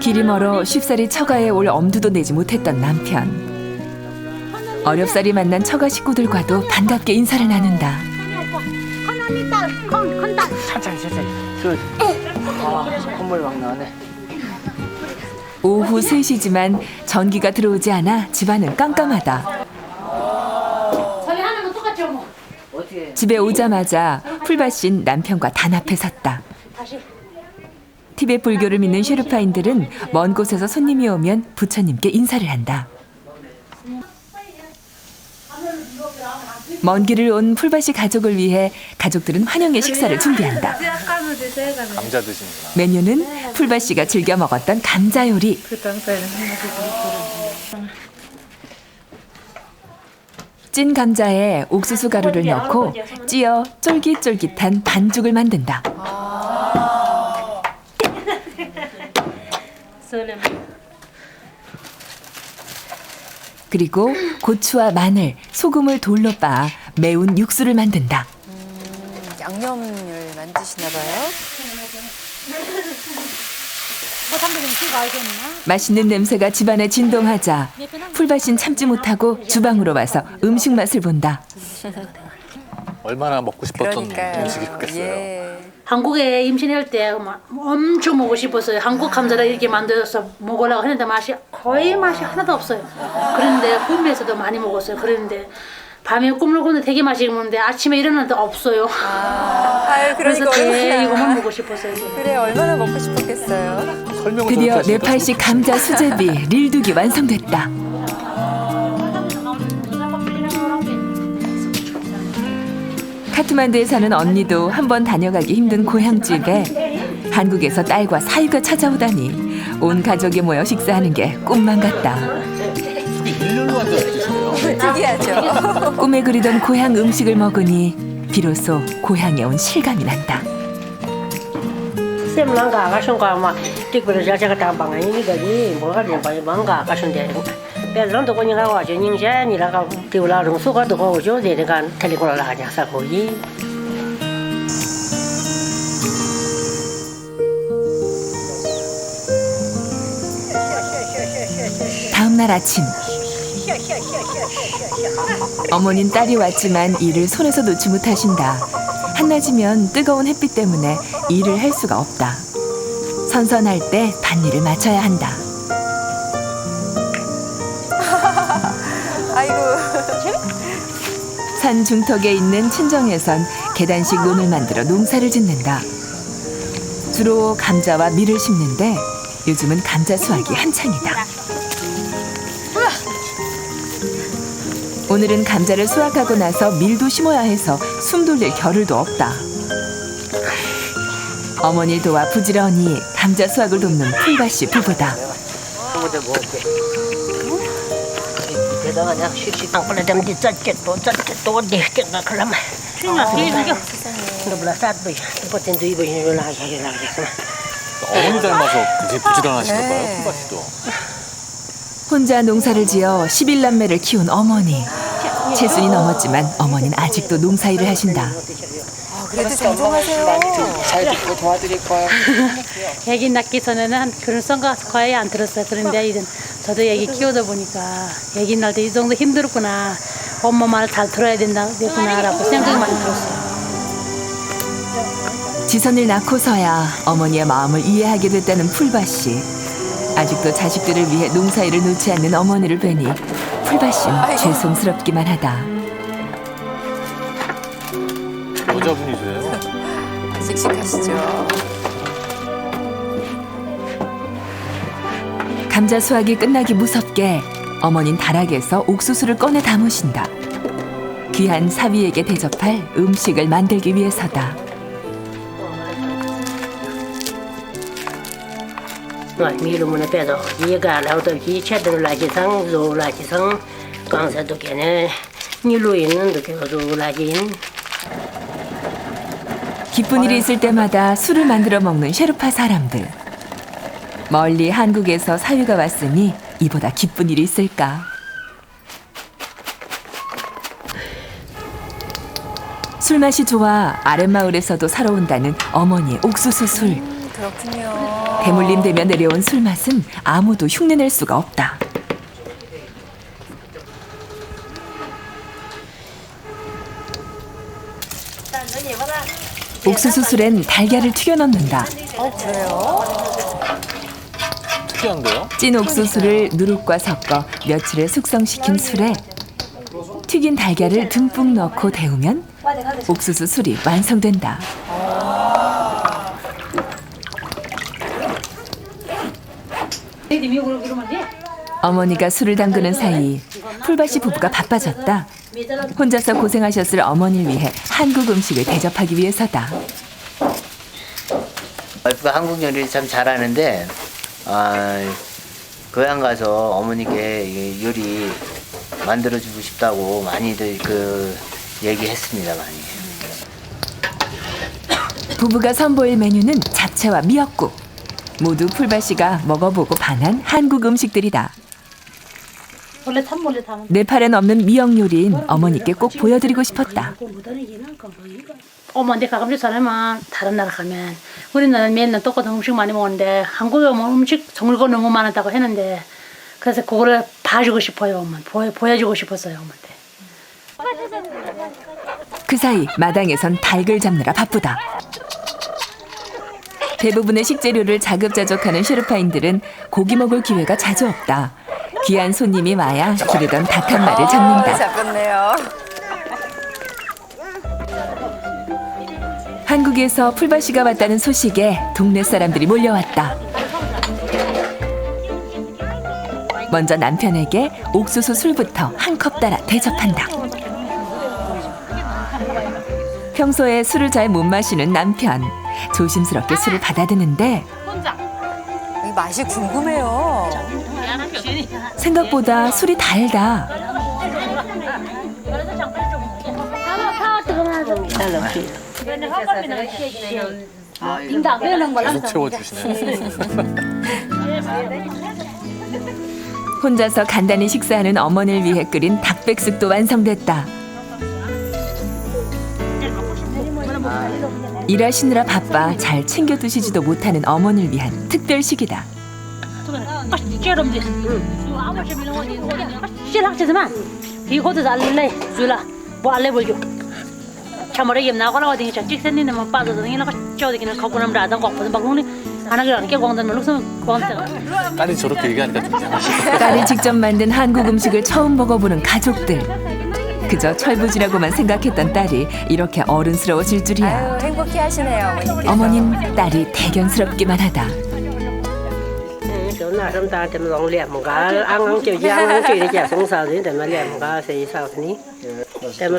[SPEAKER 3] 길이 멀어 쉽사리 처가에 올 엄두도 내지 못했던 남편. 어렵사리 만난 처가 식구들과도 반갑게 인사를 나눈다.
[SPEAKER 4] 큰언니 딸, 큰딸.
[SPEAKER 8] 천천히. 콧물 막 나네.
[SPEAKER 3] 오후 3시지만 전기가 들어오지 않아 집안은 깜깜하다.
[SPEAKER 4] 저희 하나는 똑같죠 뭐.
[SPEAKER 3] 집에 오자마자 풀밭인 남편과 단 앞에 섰다.
[SPEAKER 4] 다시.
[SPEAKER 3] 티베트 불교를 믿는 셰르파인들은 먼 곳에서 손님이 오면 부처님께 인사를 한다. 먼 길을 온 풀밭이 가족을 위해 가족들은 환영의 식사를 준비한다.
[SPEAKER 1] 감자 드시는구나.
[SPEAKER 3] 메뉴는 풀밭씨가 즐겨 먹었던 감자 요리. 찐 감자에 옥수수 가루를 넣고 찌어 쫄깃쫄깃한 반죽을 만든다. 그리고 고추와 마늘, 소금을 돌로 빻아 매운 육수를 만든다.
[SPEAKER 2] 양념을 만드시나 봐요.
[SPEAKER 3] 맛있는 냄새가 집안에 진동하자 풀밭인 참지 못하고 주방으로 와서 음식 맛을 본다.
[SPEAKER 1] 얼마나 먹고 싶었던
[SPEAKER 2] 그러니까요.
[SPEAKER 1] 음식이었겠어요.
[SPEAKER 2] 예.
[SPEAKER 4] 한국에 임신할 때 엄청 먹고 싶었어요. 한국 감자를 이렇게 만들어서 먹으려고 했는데 거의 맛이 하나도 없어요. 그런데 꿈에서도 많이 먹었어요. 그런데 밤에 꿈을 꾸는데 되게 맛있게 먹는데 아침에 일어나는데 없어요.
[SPEAKER 2] 아유,
[SPEAKER 4] 그래서
[SPEAKER 2] 그러니까 얼마나.
[SPEAKER 4] 이거만 먹고 싶었어요.
[SPEAKER 2] 그래, 얼마나 먹고 싶었겠어요.
[SPEAKER 1] 설명을
[SPEAKER 3] 드디어
[SPEAKER 1] 저렇게
[SPEAKER 3] 네팔식 감자 수제비 릴두기 완성됐다. 카트만두에 사는 언니도 한번 다녀가기 힘든 고향집에 한국에서 딸과 사위가 찾아오다니 온 가족이 모여 식사하는 게 꿈만 같다.
[SPEAKER 1] 일렬로 앉아서 드시네요.
[SPEAKER 2] 특이하죠.
[SPEAKER 3] 꿈에 그리던 고향 음식을 먹으니 비로소 고향에 온 실감이 난다.
[SPEAKER 11] xem lăng gà xong còn mà tiếc bây giờ cái tạm bằng ấy như cái gì mỗi cái điện thoại bằng gà cái xong đấy bây giờ tôi có những cái gọi cho những cái như là cái tiêu lao đồng số cái tôi có chỗ để cái thay đi còn là nhà sao có gì.
[SPEAKER 3] 다음 날 아침 어머닌 딸이 왔지만 일을 손에서 놓지 못하신다. 한낮이면 뜨거운 햇빛 때문에 일을 할 수가 없다. 선선할 때 밭일을 마쳐야 한다.
[SPEAKER 2] 아이고.
[SPEAKER 3] 산 중턱에 있는 친정에선 계단식 논을 만들어 농사를 짓는다. 주로 감자와 밀을 심는데 요즘은 감자 수확이 한창이다. 오늘은 감자를 수확하고 나서 밀도 심어야 해서 숨 돌릴 겨를도 없다. 어머니를 도와 부지런히 감자 수확을 돕는 풀밭씨 부부다.
[SPEAKER 1] 어머니 닮아서 굉장히 부지런하신가 봐요, 풀밭씨도.
[SPEAKER 3] 혼자 농사를 지어 11남매를 키운 어머니. 채순이 넘었지만 어머니는 아직도 농사일을 하신다.
[SPEAKER 2] 그래도 정정하세요.
[SPEAKER 10] 잘 듣고 도와드릴 거예요.
[SPEAKER 4] 애기 낳기 전에는 그런 생각 거의 안 들었어요. 그런데 이제 저도 애기 키우다 보니까 애기 낳을 때 이 정도 힘들었구나. 엄마 말 잘 들어야 된다구나라고 생각이 많이 들었어요.
[SPEAKER 3] 지선을 낳고서야 어머니의 마음을 이해하게 됐다는 풀밭씨. 아직도 자식들을 위해 농사일을 놓지 않는 어머니를 뵈니 풀밭씨는 죄송스럽기만 하다.
[SPEAKER 1] 여자분이세요?
[SPEAKER 2] 씩씩하시죠.
[SPEAKER 3] 감자 수확이 끝나기 무섭게 어머닌 다락에서 옥수수를 꺼내 담으신다. 귀한 사위에게 대접할 음식을 만들기 위해서다.
[SPEAKER 11] 미루문에 빼서 이가 나오던 이 채들 라지상 로 라지상 강사도 걔네 일로 있는 도 라진.
[SPEAKER 3] 기쁜 일이 있을 때마다 술을 만들어 먹는 셰르파 사람들. 멀리 한국에서 사위가 왔으니 이보다 기쁜 일이 있을까. 술맛이 좋아 아랫마을에서도 사러 온다는 어머니의 옥수수 술.
[SPEAKER 2] 그렇군요.
[SPEAKER 3] 대물림 되며 내려온 술맛은 아무도 흉내낼 수가 없다. 옥수수 술엔 달걀을 튀겨 넣는다.
[SPEAKER 2] 그래요?
[SPEAKER 1] 특이한데요?
[SPEAKER 3] 찐 옥수수를 누룩과 섞어 며칠을 숙성시킨 술에 튀긴 달걀을 듬뿍 넣고 데우면 옥수수 술이 완성된다. 어머니가 술을 담그는 사이 풀밭이 부부가 바빠졌다. 혼자서 고생하셨을 어머니를 위해 한국 음식을 대접하기 위해서다.
[SPEAKER 8] 와이프가 한국 요리를 참 잘하는데 고향 가서 어머니께 요리 만들어주고 싶다고 많이들 얘기했습니다. 많이.
[SPEAKER 3] 부부가 선보일 메뉴는 잡채와 미역국. 모두 풀밭씨가 먹어보고 반한 한국 음식들이다. 네팔엔 없는 미역 요리인 어머니께 꼭 보여드리고 싶었다.
[SPEAKER 4] 엄마한테 가끔씩 사람은 다른 나라 가면 우리나라는 맨날 똑같은 음식 많이 먹는데 한국에 오면 음식 종류가 너무 많았다고 했는데 그래서 그거를 봐주고 싶어요. 엄마 보여주고 싶었어요. 엄마한테.
[SPEAKER 3] 그 사이 마당에선 닭을 잡느라 바쁘다. 대부분의 식재료를 자급자족하는 셰르파인들은 고기 먹을 기회가 자주 없다. 귀한 손님이 와야 기르던 닭 한 마리를 잡는다.
[SPEAKER 2] 잡았네요.
[SPEAKER 3] 한국에서 풀밭씨가 왔다는 소식에 동네 사람들이 몰려왔다. 먼저 남편에게 옥수수 술부터 한 컵 따라 대접한다. 평소에 술을 잘 못 마시는 남편. 조심스럽게 술을 받아드는데
[SPEAKER 2] 이 맛이 궁금해요.
[SPEAKER 3] 생각보다 술이 달다.
[SPEAKER 1] 계속 채워주시네요.
[SPEAKER 3] 혼자서 간단히 식사하는 어머니를 위해 끓인 닭백숙도 완성됐다. 일하시느라 바빠 잘 챙겨 드시지도 못하는 어머니를 위한 특별식이다.
[SPEAKER 1] 딸이 저렇게 얘기하니까 좀 이상하시다.
[SPEAKER 3] 딸이 직접 만든 한국 음식을 처음 먹어보는 가족들. 그저 철부지라고만 생각했던 딸이 이렇게 어른스러워질 줄이야.
[SPEAKER 2] 아유, 행복해 하시네요, 어머니께서.
[SPEAKER 3] 어머닌 딸이 대견스럽기만 하다.
[SPEAKER 11] chỗ nào chúng ta tìm lòng liệm một cái ăn chiều giang ăn chiều để chả sống sao thế để mà liệm một cái gì sao thế ní để mà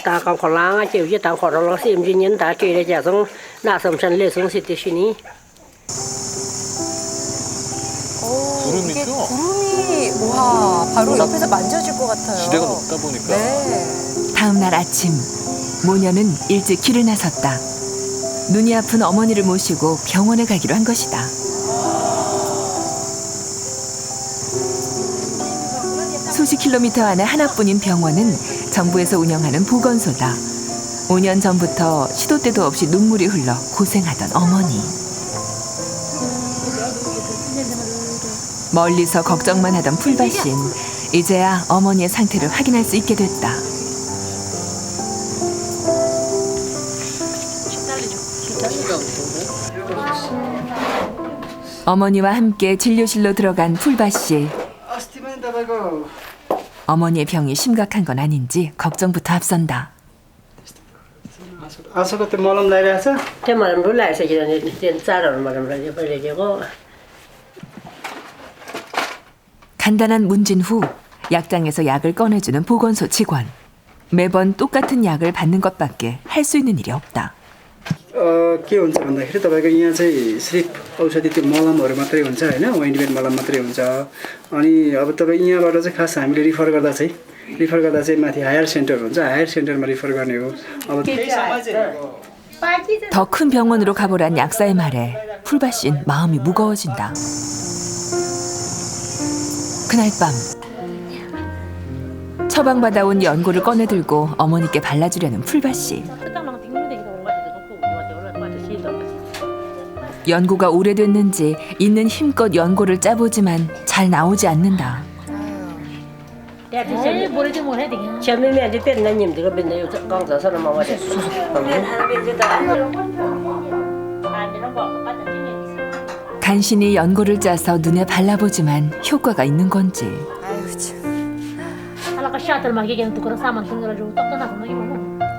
[SPEAKER 11] ta còn còn láng chiều chứ ta còn láng xem duy nhân ta chiều để chả sống na sống chân liệt sống xịt thế ní
[SPEAKER 2] 이게 구름이 와 바로 옆에서 만져질 것 같아요.
[SPEAKER 1] 지대가 높다 보니까.
[SPEAKER 2] 네.
[SPEAKER 3] 다음 날 아침 모녀는 일찍 길을 나섰다. 눈이 아픈 어머니를 모시고 병원에 가기로 한 것이다. 수십 킬로미터 안에 하나뿐인 병원은 정부에서 운영하는 보건소다. 5년 전부터 시도 때도 없이 눈물이 흘러 고생하던 어머니. 멀리서 걱정만 하던 풀밭인 이제야 어머니의 상태를 확인할 수 있게 됐다. 어머니와 함께 진료실로 들어간 풀밭씨. 어머니의 병이 심각한 건 아닌지 걱정부터 앞선다. 간단한 문진 후 약장에서 약을 꺼내주는 보건소 직원. 매번 똑같은 약을 받는 것밖에 할 수 있는 일이 없다.
[SPEAKER 12] के हुन्छ भन्दाखेरि तपाईँको यहाँ चाहिँ सिर्फ औषधि त्यो मलमहरू मात्रै हुन्छ होइन ओइन्टमेन्ट मलम मात्रै हुन्छ अनि अब तपाईँ यहाँबाट चाहिँ खास हामीले रिफर गर्दा चाहिँ माथि हायर सेन्टर हुन्छ हायर सेन्टरमा रिफर गर्ने हो अब
[SPEAKER 3] 더 큰 병원으로 가보란 약사의 말에 풀밭인 마음이 무거워진다. 그날 밤 처방받아온 연고를 꺼내들고 어머니께 발라주려는 풀밭씨. 연고가 오래됐는지 있는 힘껏 연고를 짜보지만 잘 나오지 않는다. 간신히 연고를 짜서 눈에 발라보지만 효과가 있는 건지.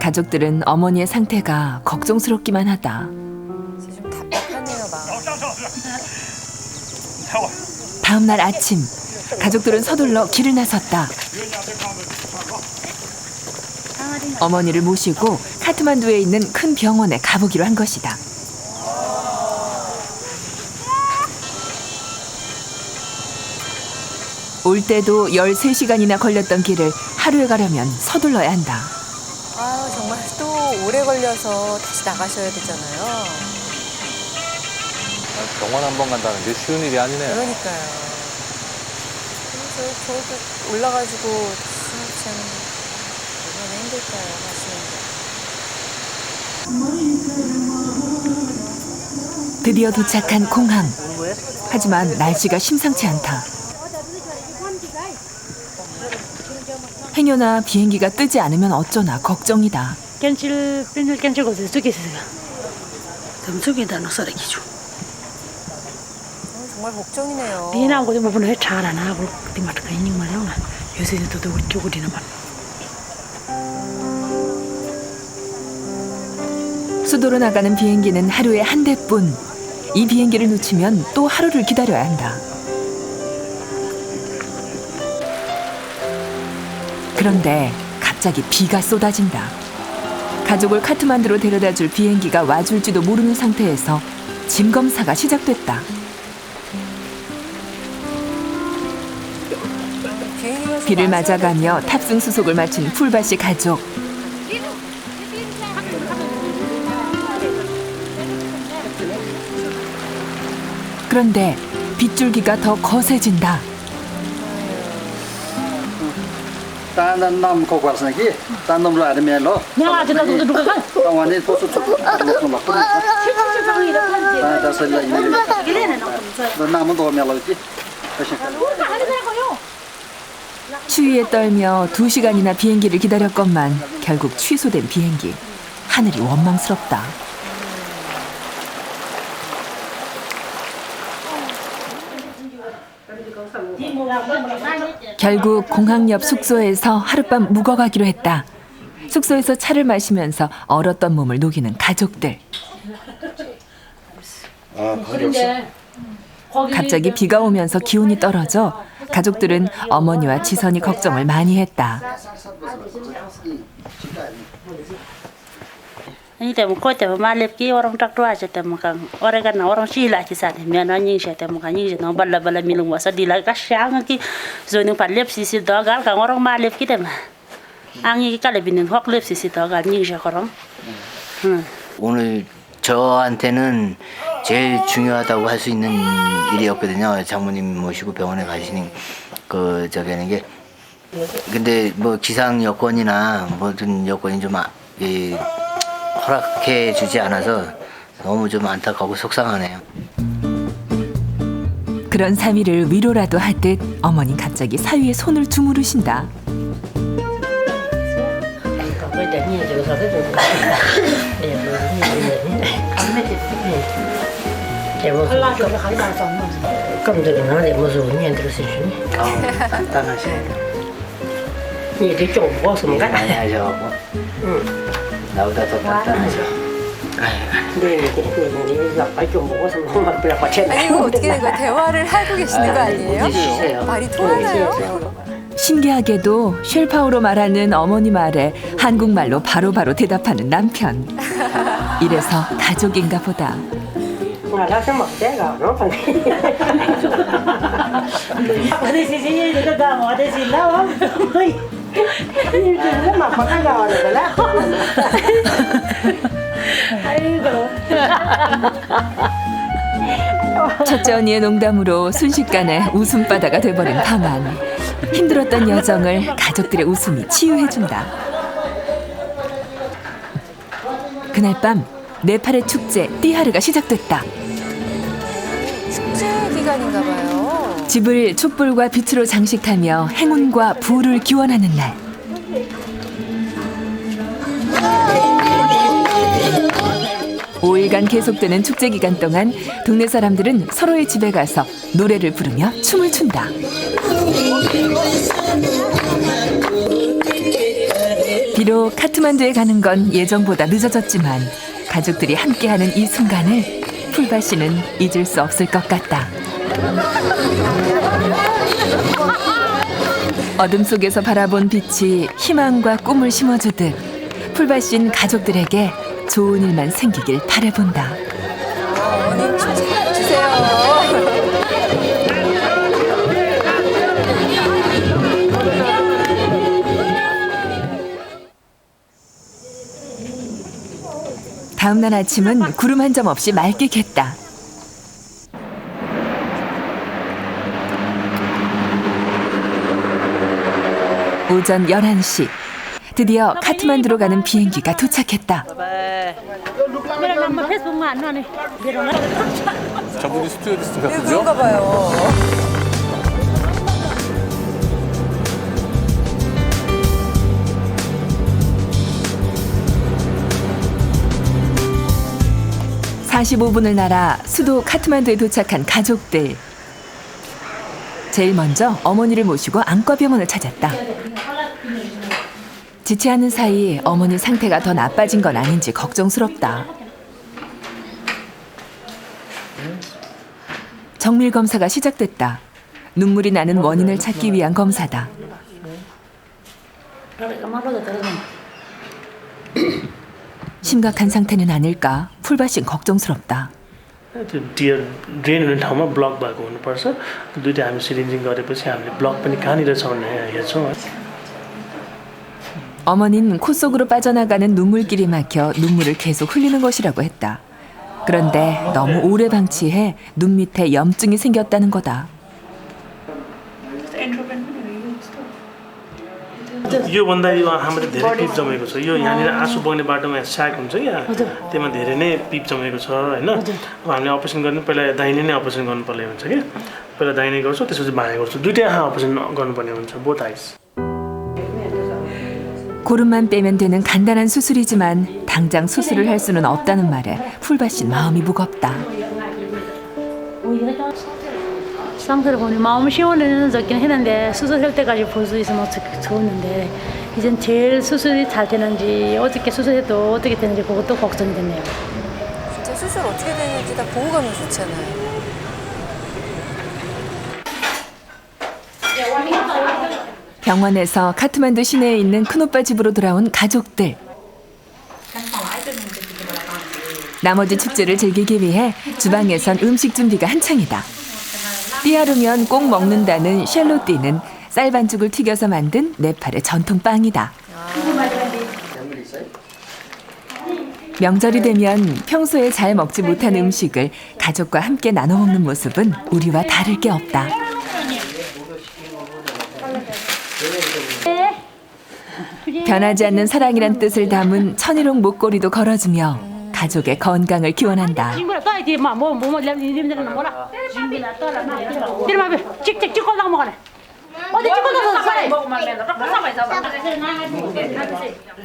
[SPEAKER 3] 가족들은 어머니의 상태가 걱정스럽기만 하다.
[SPEAKER 2] 좀 답답하네요, 마음.
[SPEAKER 3] 다음 날 아침 가족들은 서둘러 길을 나섰다. 어머니를 모시고 카트만두에 있는 큰 병원에 가보기로 한 것이다. 올 때도 13시간이나 걸렸던 길을 하루에 가려면 서둘러야 한다.
[SPEAKER 2] 아 정말 또 오래 걸려서 다시 나가셔야 되잖아요.
[SPEAKER 1] 병원 한 번 간다는 게 쉬운 일이 아니네요.
[SPEAKER 2] 그러니까요. 저도 올라가지고 참 얼마나 힘들까요, 하시는 게.
[SPEAKER 3] 드디어 도착한 공항. 하지만 날씨가 심상치 않다. 행여나 비행기가 뜨지 않으면 어쩌나 걱정이다.
[SPEAKER 4] 캔슬 거기서 죽겠어요. 금속에다 넣어서 기죠.
[SPEAKER 2] 정말 걱정이네요.
[SPEAKER 4] 비행하고 좀 보면 왜 잘 안 하고 디마트가 있는 말이야. 요새도 또 우리 쪽으로는 말.
[SPEAKER 3] 수도로 나가는 비행기는 하루에 한 대뿐. 이 비행기를 놓치면 또 하루를 기다려야 한다. 그런데 갑자기 비가 쏟아진다. 가족을 카트만두로 데려다줄 비행기가 와줄지도 모르는 상태에서 짐 검사가 시작됐다. 비를 맞아가며 탑승 수속을 마친 풀밭씨 가족. 그런데 빗줄기가 더 거세진다.
[SPEAKER 12] Tangan enam kau kuasa lagi, tanam lah ada melo.
[SPEAKER 4] 내가 아직 나도 누가 가?
[SPEAKER 12] Tangan ini foto tu, nak dah selesai ini. Dan nama tu melo lagi.
[SPEAKER 3] 추위에 떨며 2시간이나 비행기를 기다렸건만 결국 취소된 비행기. 하늘이 원망스럽다. 결국 공항 옆 숙소에서 하룻밤 묵어가기로 했다. 숙소에서 차를 마시면서 얼었던 몸을 녹이는 가족들. 갑자기 비가 오면서 기온이 떨어져 가족들은 어머니와 지선이 걱정을 많이 했다.
[SPEAKER 4] Ini temu ko temu malep ki orang tak tua aja temu kan orang kan orang sila ki sa temu na nying sa temu kan nying no balla balla milung wasa dila ka syang ki zo ning palep sisi dogal kan orang malep ki temu angi ki kale binin hok lep sisi dogal nying sa korong.
[SPEAKER 8] 오늘 저한테는 제일 중요하다고 할 수 있는 일이었거든요. 장모님 모시고 병원에 가시는 그 저기 하는 게. 근데 뭐 기상 여건이나 모든 여건이 좀 허락해 주지 않아서 너무 좀 안타깝고 속상하네요.
[SPEAKER 3] 그런 사위를 위로라도 하듯 어머니는 갑자기 사위의 손을 주무르신다.
[SPEAKER 8] 많이 하셔갖고 나보다 더 단단하죠.
[SPEAKER 2] 아니 이거 어떻게 된 거야? 대화를 하고 계시는 거 아니에요? 말이 통하나요?
[SPEAKER 3] 신기하게도 쉘파오로 말하는 어머니 말에 한국말로 바로바로 대답하는 남편. 이래서 가족인가 보다. 첫째 언니의 농담으로 순식간에 웃음바다가 돼버린 밤안. 힘들었던 여정을 가족들의 웃음이 치유해준다. 그날 밤 네팔의 축제 띠하르가 시작됐다.
[SPEAKER 2] 축제 기간인가 봐요.
[SPEAKER 3] 집을 촛불과 빛으로 장식하며 행운과 부를 기원하는 날. (5일간) 계속되는 축제 기간 동안 동네 사람들은 서로의 집에 가서 노래를 부르며 춤을 춘다. 비록 카트만두에 가는 건 예정보다 늦어졌지만 가족들이 함께하는 이 순간을 풀밭씨는 잊을 수 없을 것 같다. 어둠 속에서 바라본 빛이 희망과 꿈을 심어주듯 풀밭씨는 가족들에게 좋은 일만 생기길 바라본다.
[SPEAKER 2] 어머님 주세요.
[SPEAKER 3] 다음 날 아침은 구름 한 점 없이 맑게 갰다. 오전 11시. 드디어 카트만두로 가는 비행기가 도착했다.
[SPEAKER 1] 저분이 스튜어디스 같은데요?
[SPEAKER 2] 그런가 봐요.
[SPEAKER 3] (45분을) 날아 수도 카트만두에 도착한 가족들. 제일 먼저 어머니를 모시고 안과병원을 찾았다. 지치 않는 사이 어머니 상태가 더 나빠진 건 아닌지 걱정스럽다. 정밀 검사가 시작됐다. 눈물이 나는 원인을 찾기 위한 검사다. 심각한 상태는 아닐까 풀밭인 걱정스럽다.
[SPEAKER 13] Tier drain हुने ठाउँमा ब्लक भएको हुनुपर्छ दुईटा हामी सिरिन्जिङ गरेपछि हामीले ब्लक पनि कहाँनिर छ भन्ने हेर्छौँ
[SPEAKER 3] 어머니는 코 속으로 빠져나가는 눈물길이 막혀 눈물을 계속 흘리는 것이라고 했다. 그런데 너무 오래 방치해 눈 밑에 염증이 생겼다는 거다.
[SPEAKER 13] योभन्दा यो आँखामा चाहिँ धेरै पिप जमेको छ यो यहाँनिर आँसु बग्ने बाटोमा स्याक हुन्छ क्या त्यसमा धेरै नै पिप जमेको छ होइन अब हामीले अपरेसन गर्ने पहिला दाहिने नै अपरेसन गर्नुपर्ने हुन्छ कि पहिला दाहिने गर्छौँ त्यसपछि बायाँ गर्छौँ दुइटै आँखा अपरेसन गर्नुपर्ने हुन्छ both eyes
[SPEAKER 3] 고름만 빼면 되는 간단한 수술이지만 당장 수술을 할 수는 없다는 말에 풀밭인 마음이 무겁다.
[SPEAKER 4] 상태를 보니 마음이 시원해졌긴 했는데 수술할 때까지 볼 수 있으면 좋았는데 이젠 제일 수술이 잘 되는지 어떻게 수술해도 어떻게 되는지 그것도 걱정이 되네요.
[SPEAKER 2] 진짜 수술 어떻게 되는지 다 보고 가면 좋잖아요.
[SPEAKER 3] 병원에서 카트만두 시내에 있는 큰오빠 집으로 돌아온 가족들. 나머지 축제를 즐기기 위해 주방에선 음식 준비가 한창이다. 띠아르면 꼭 먹는다는 샬롯띠는 쌀반죽을 튀겨서 만든 네팔의 전통 빵이다. 명절이 되면 평소에 잘 먹지 못한 음식을 가족과 함께 나눠 먹는 모습은 우리와 다를 게 없다. 변하지 않는 사랑이란 뜻을 담은 천일홍 목걸이도 걸어주며 가족의 건강을 기원한다.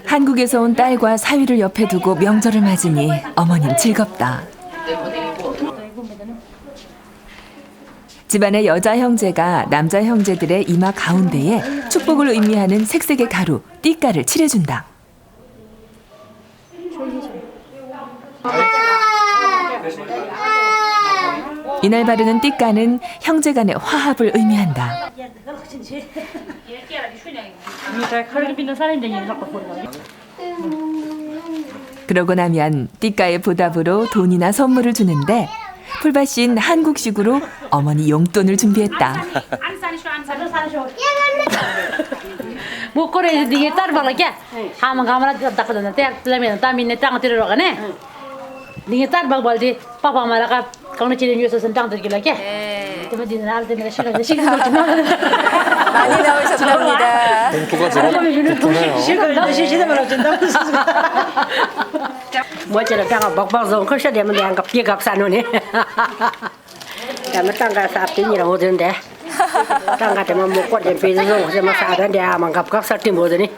[SPEAKER 3] 한국에서 온 딸과 사위를 옆에 두고 명절을 맞으니 어머님 즐겁다. 집안의 여자 형제가 남자 형제들의 이마 가운데에 축복을 의미하는 색색의 가루, 띠가를 칠해준다. 이날 바르는 띠가는 형제 간의 화합을 의미한다. 그러고 나면 띠가의 보답으로 돈이나 선물을 주는데 풀밭인 한국식으로 어머니 용돈을 준비했다.
[SPEAKER 4] 목걸이 이게 따로 발라게 하면 가마라 닦거든요. 때면 땀이네 땅 들어가네. 이게 따로 발지 파파 말아가 강내치는 위해서 선장 들길게. 때문에 날 때문에 시간 좀
[SPEAKER 2] 많이 나오셨답니다.
[SPEAKER 1] 공포가 저렇구나요.
[SPEAKER 11] 시간 시시되면 어쩐다. 뭐처럼 배가 먹방송 커셔 되면 내가 비갑 사노니. 나는 땅가 삽진이라고 오던데. 땅가 되면 먹고 된 배송 그래서 막 사던데 아만 갑각 살때 뭐더니.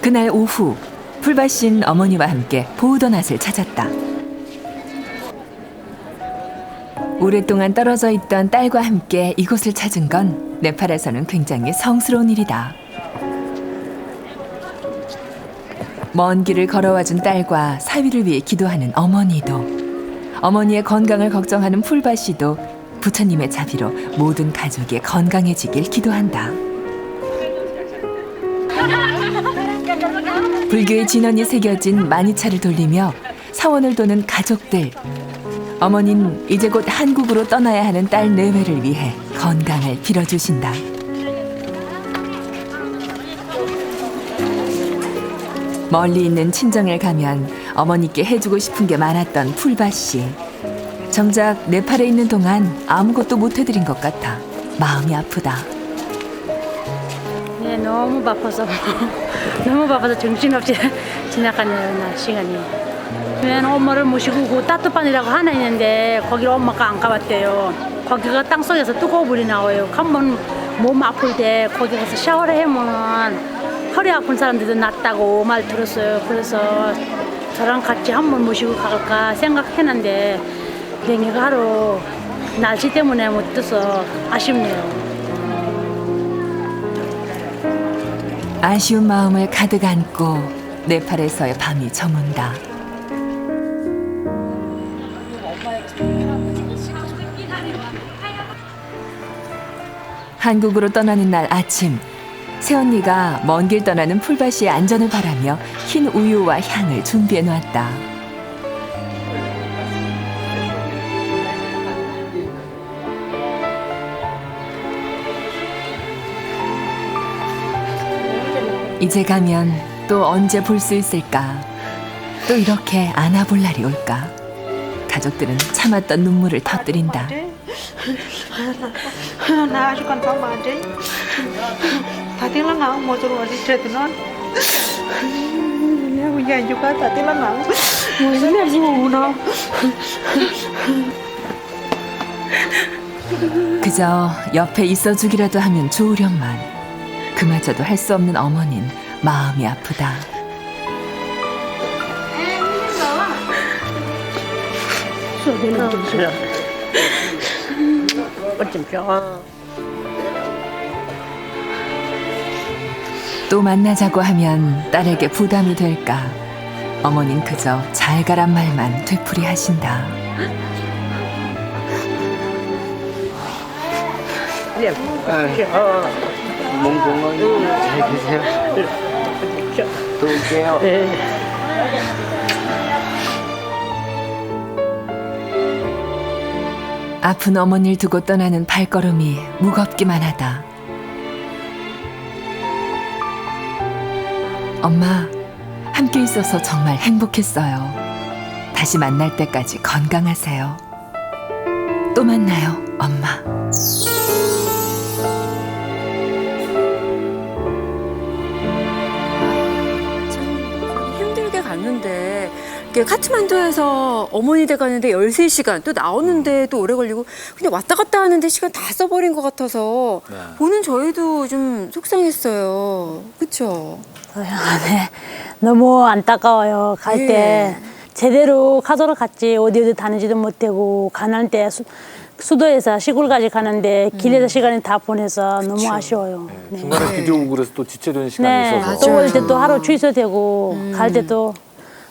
[SPEAKER 3] 그날 오후 풀밭인 어머니와 함께 보우더낫을 찾았다. 오랫동안 떨어져 있던 딸과 함께 이곳을 찾은 건 네팔에서는 굉장히 성스러운 일이다. 먼 길을 걸어와준 딸과 사위를 위해 기도하는 어머니도, 어머니의 건강을 걱정하는 풀밭이도 부처님의 자비로 모든 가족이 건강해지길 기도한다. 불교의 진원이 새겨진 마니차를 돌리며 사원을 도는 가족들. 어머니는 이제 곧 한국으로 떠나야 하는 딸 내외를 위해 건강을 빌어주신다. 멀리 있는 친정에 가면 어머니께 해주고 싶은 게 많았던 풀밭씨. 정작 네팔에 있는 동안 아무것도 못 해드린 것 같아 마음이 아프다.
[SPEAKER 4] 네, 너무 바빠서 정신없이 지나가는 시간이. 엄마를 모시고 그 따뜻반이라고 하나 있는데 거기를 엄마가 안 가봤대요. 거기가 땅속에서 뜨거운 물이 나와요. 한번 몸 아플 때 거기 가서 샤워를 하면 허리 아픈 사람들도 낫다고 말 들었어요. 그래서 저랑 같이 한번 모시고 갈까 생각했는데 냉이가 하루 날씨 때문에 못 떠서 아쉽네요.
[SPEAKER 3] 아쉬운 마음을 가득 안고 네팔에서의 밤이 저문다. 한국으로 떠나는 날 아침, 새언니가 먼 길 떠나는 풀밭 씨의 안전을 바라며 흰 우유와 향을 준비해 놓았다. 이제 가면 또 언제 볼 수 있을까? 또 이렇게 안아볼 날이 올까? 가족들은 참았던 눈물을 터뜨린다.
[SPEAKER 14] Nah, aku kan sama aja. Tadi lah nggak mau suruh adik cerita non. Ya, ya juga tadi lah nggak. Mau ini aku mau no.
[SPEAKER 3] 그저 옆에 있어주기라도 하면 좋으련만 그마저도 할 수 없는 어머니는 마음이 아프다. 또 만나자고 하면 딸에게 부담이 될까? 어머닌 그저 잘 가란 말만 되풀이하신다.
[SPEAKER 8] 몸 건강히 잘 계세요. 또 올게요.
[SPEAKER 3] 아픈 어머니를 두고 떠나는 발걸음이 무겁기만 하다. 엄마, 함께 있어서 정말 행복했어요. 다시 만날 때까지 건강하세요. 또 만나요, 엄마.
[SPEAKER 2] 힘들게 갔는데 카트만두에서 어머니 댁 가는데 13시간 또 나오는데 또 오래 걸리고 근데 왔다 갔다 하는데 시간 다 써버린 것 같아서 보는 저희도 좀 속상했어요. 그렇죠?
[SPEAKER 4] 네. 너무 안타까워요. 갈 때 제대로 가도록 갔지 어디 다니지도 못하고 가는 때 수도에서 시골까지 가는데 길에서 시간이 다 보내서 너무 아쉬워요.
[SPEAKER 1] 네. 중간에 비도 오고 그래서 또 지체되는 시간이
[SPEAKER 4] 네.
[SPEAKER 1] 있어서.
[SPEAKER 4] 또 올 때 또 하루 취소되고 갈 때 또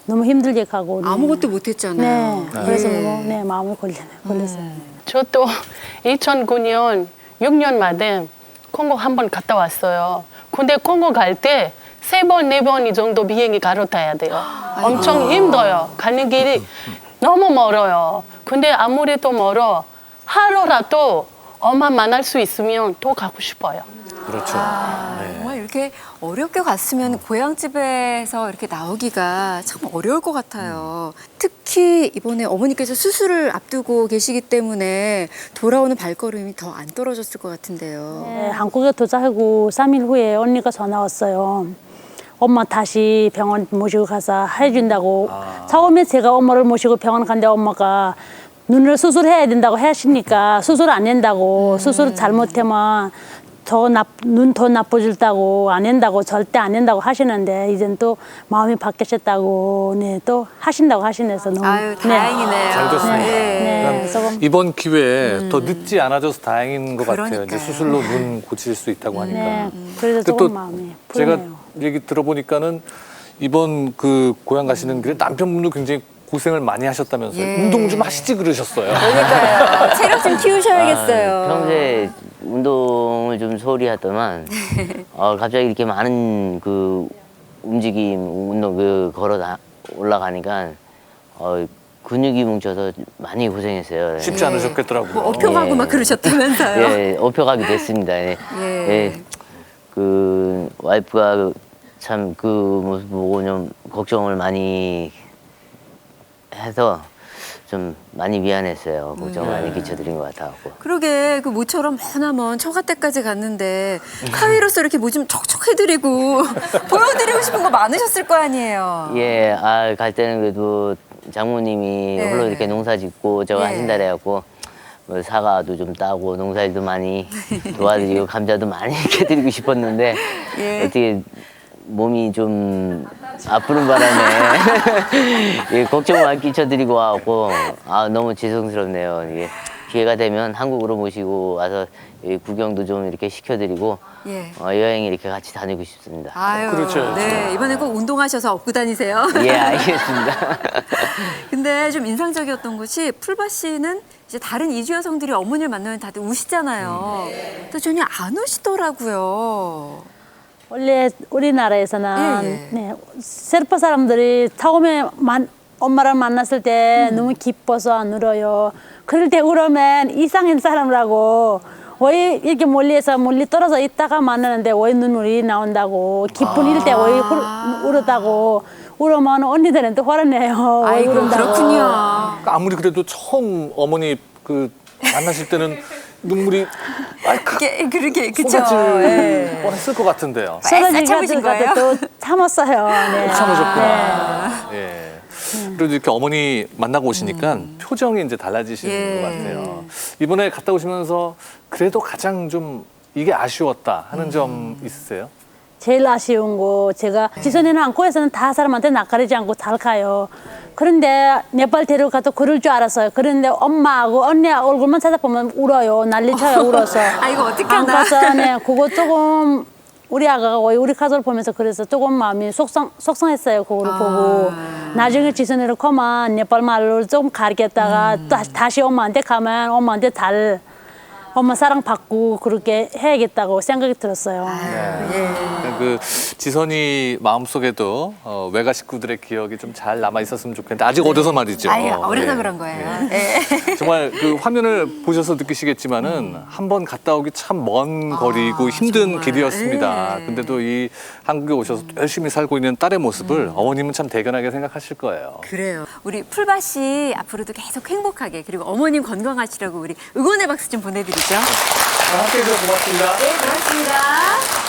[SPEAKER 4] 너무 힘들게 가고
[SPEAKER 2] 아무것도 못했잖아요.
[SPEAKER 4] 네. 그래서 너무 마음이 걸렸어요.
[SPEAKER 15] 저도 2009년 6년 만에 콩고 한 번 갔다 왔어요. 근데 콩고 갈 때 3번, 4번 이 정도 비행기 갈아타야 돼요. 엄청 힘들어요. 가는 길이 너무 멀어요. 근데 아무래도 멀어. 하루라도 엄마 만날 수 있으면 또 가고 싶어요.
[SPEAKER 1] 그렇죠.
[SPEAKER 2] 정말 이렇게 어렵게 갔으면 고향집에서 이렇게 나오기가 참 어려울 것 같아요. 특히 이번에 어머니께서 수술을 앞두고 계시기 때문에 돌아오는 발걸음이 더 안 떨어졌을 것 같은데요.
[SPEAKER 4] 네, 한국에 도착하고 3일 후에 언니가 전화 왔어요. 엄마 다시 병원 모시고 가서 해준다고. 처음에 제가 엄마를 모시고 병원 갔는데 엄마가 눈을 수술해야 된다고 하시니까 수술 안 된다고. 수술 잘못하면 눈 더 나빠질다고 안 된다고 절대 안 된다고 하시는데 이젠 또 마음이 바뀌셨다고 또 하신다고 하시네서 너무
[SPEAKER 2] 다행이네요.
[SPEAKER 1] 잘 됐습니다.
[SPEAKER 4] 네.
[SPEAKER 1] 이번 기회에 더 늦지 않아져서 다행인 것 같아요.
[SPEAKER 2] 그러니까요.
[SPEAKER 1] 이제 수술로 눈 고칠 수 있다고 하니까.
[SPEAKER 4] 네. 그래서
[SPEAKER 1] 근데
[SPEAKER 4] 조금
[SPEAKER 1] 또
[SPEAKER 4] 마음이
[SPEAKER 1] 제가
[SPEAKER 4] 풀리네요.
[SPEAKER 1] 얘기 들어보니까는 이번 그 고향 가시는 길에 남편분도 굉장히 고생을 많이 하셨다면서요. 운동 좀 하시지 그러셨어요.
[SPEAKER 2] 그러니까요. 체력 좀 키우셔야겠어요.
[SPEAKER 8] 평소에 운동을 좀 소홀히 하더만 갑자기 이렇게 많은 그 움직임, 운동 걸어 올라가니까 근육이 뭉쳐서 많이 고생했어요.
[SPEAKER 1] 쉽지 않으셨겠더라고요.
[SPEAKER 2] 뭐 업혀가고 막 그러셨다면서요.
[SPEAKER 8] 예, 업혀가게 됐습니다. 예. 예. 그 와이프가 참 그 모습 보고 좀 걱정을 많이 해서 좀 많이 미안했어요. 걱정 많이 끼쳐드린 것 같아갖고.
[SPEAKER 2] 그러게 그 모처럼 머나먼 처가 때까지 갔는데 사위로서 이렇게 뭐 좀 척척해드리고 보여드리고 싶은 거 많으셨을 거 아니에요.
[SPEAKER 8] 예, 갈 때는 그래도 장모님이 홀로 이렇게 농사 짓고 저거 하신다 그래갖고 뭐 사과도 좀 따고 농사일도 많이 도와드리고 감자도 많이 캐드리고 싶었는데 어떻게 몸이 좀 아프는 바람에 예, 걱정을 많이 끼쳐드리고 와갖고 너무 죄송스럽네요. 이게 기회가 되면 한국으로 모시고 와서 구경도 좀 이렇게 시켜드리고 여행 이렇게 같이 다니고 싶습니다.
[SPEAKER 2] 아유,
[SPEAKER 1] 그렇죠.
[SPEAKER 2] 네, 이번에 꼭 운동하셔서 업고 다니세요.
[SPEAKER 8] 예, 알겠습니다.
[SPEAKER 2] 근데 좀 인상적이었던 것이 풀밭 씨는 이제 다른 이주 여성들이 어머니를 만나면 다들 우시잖아요. 또 전혀 안 우시더라고요.
[SPEAKER 4] 원래 우리나라에서는
[SPEAKER 2] 예.
[SPEAKER 4] 네, 셰르파 사람들이 처음에 엄마를 만났을 때 너무 기뻐서 안 울어요. 그럴 때 울으면 이상한 사람이라고 왜 이렇게 멀리 떨어져 있다가 만나는데 왜 눈물이 나온다고 기쁜 일 때 왜 울었다고 울으면 언니들한테 화를 내요. 왜
[SPEAKER 2] 아이고,
[SPEAKER 4] 울은다고.
[SPEAKER 2] 그렇군요.
[SPEAKER 1] 그러니까 아무리 그래도 처음 어머니 그 만나실 때는 눈물이
[SPEAKER 2] 그렇게 그쵸.
[SPEAKER 1] 쏟아질
[SPEAKER 2] 예.
[SPEAKER 1] 뻔했을 것 같은데요.
[SPEAKER 2] 참으신 거예요?
[SPEAKER 4] 또 참았어요. 네.
[SPEAKER 1] 참으셨구나. 예. 그래도 이렇게 어머니 만나고 오시니까 표정이 이제 달라지시는
[SPEAKER 2] 예.
[SPEAKER 1] 것 같아요. 이번에 갔다 오시면서 그래도 가장 좀 이게 아쉬웠다 하는 점 있으세요?
[SPEAKER 4] 제일 아쉬운 거 제가 지선이는 한국에서는 다 사람한테 낯가리지 않고 잘 가요. 그런데 네팔 데려가도 그럴 줄 알았어요. 그런데 엄마하고 언니 얼굴만 찾아보면 울어요. 난리쳐요 울어서.
[SPEAKER 2] 아, 이거 어떡하나.
[SPEAKER 4] 안 가서 네, 그거 조금 우리 아가가 우리 가족을 보면서 그래서 조금 마음이 속상했어요. 그거를 보고. 나중에 지선이를 커면 네팔 말로 좀 가르쳤다가 다시 엄마한테 가면 엄마한테 엄마 사랑 받고 그렇게 해야겠다고 생각이 들었어요.
[SPEAKER 1] 그 지선이 마음속에도 외가 식구들의 기억이 좀 잘 남아 있었으면 좋겠는데 아직 어려서 말이죠.
[SPEAKER 2] 아예 어려서
[SPEAKER 1] 예.
[SPEAKER 2] 그런 거예요.
[SPEAKER 1] 예.
[SPEAKER 2] 예.
[SPEAKER 1] 정말 그 화면을 보셔서 느끼시겠지만은 한 번 갔다 오기 참 먼 거리고 힘든 길이었습니다.
[SPEAKER 2] 예.
[SPEAKER 1] 근데도 이 한국에 오셔서 열심히 살고 있는 딸의 모습을 어머님은 참 대견하게 생각하실 거예요.
[SPEAKER 2] 그래요. 우리 풀밭 씨 앞으로도 계속 행복하게 그리고 어머님 건강하시라고 우리 응원의 박수 좀 보내드리죠.
[SPEAKER 1] 함께 해주셔서 고맙습니다.
[SPEAKER 2] 네, 고맙습니다.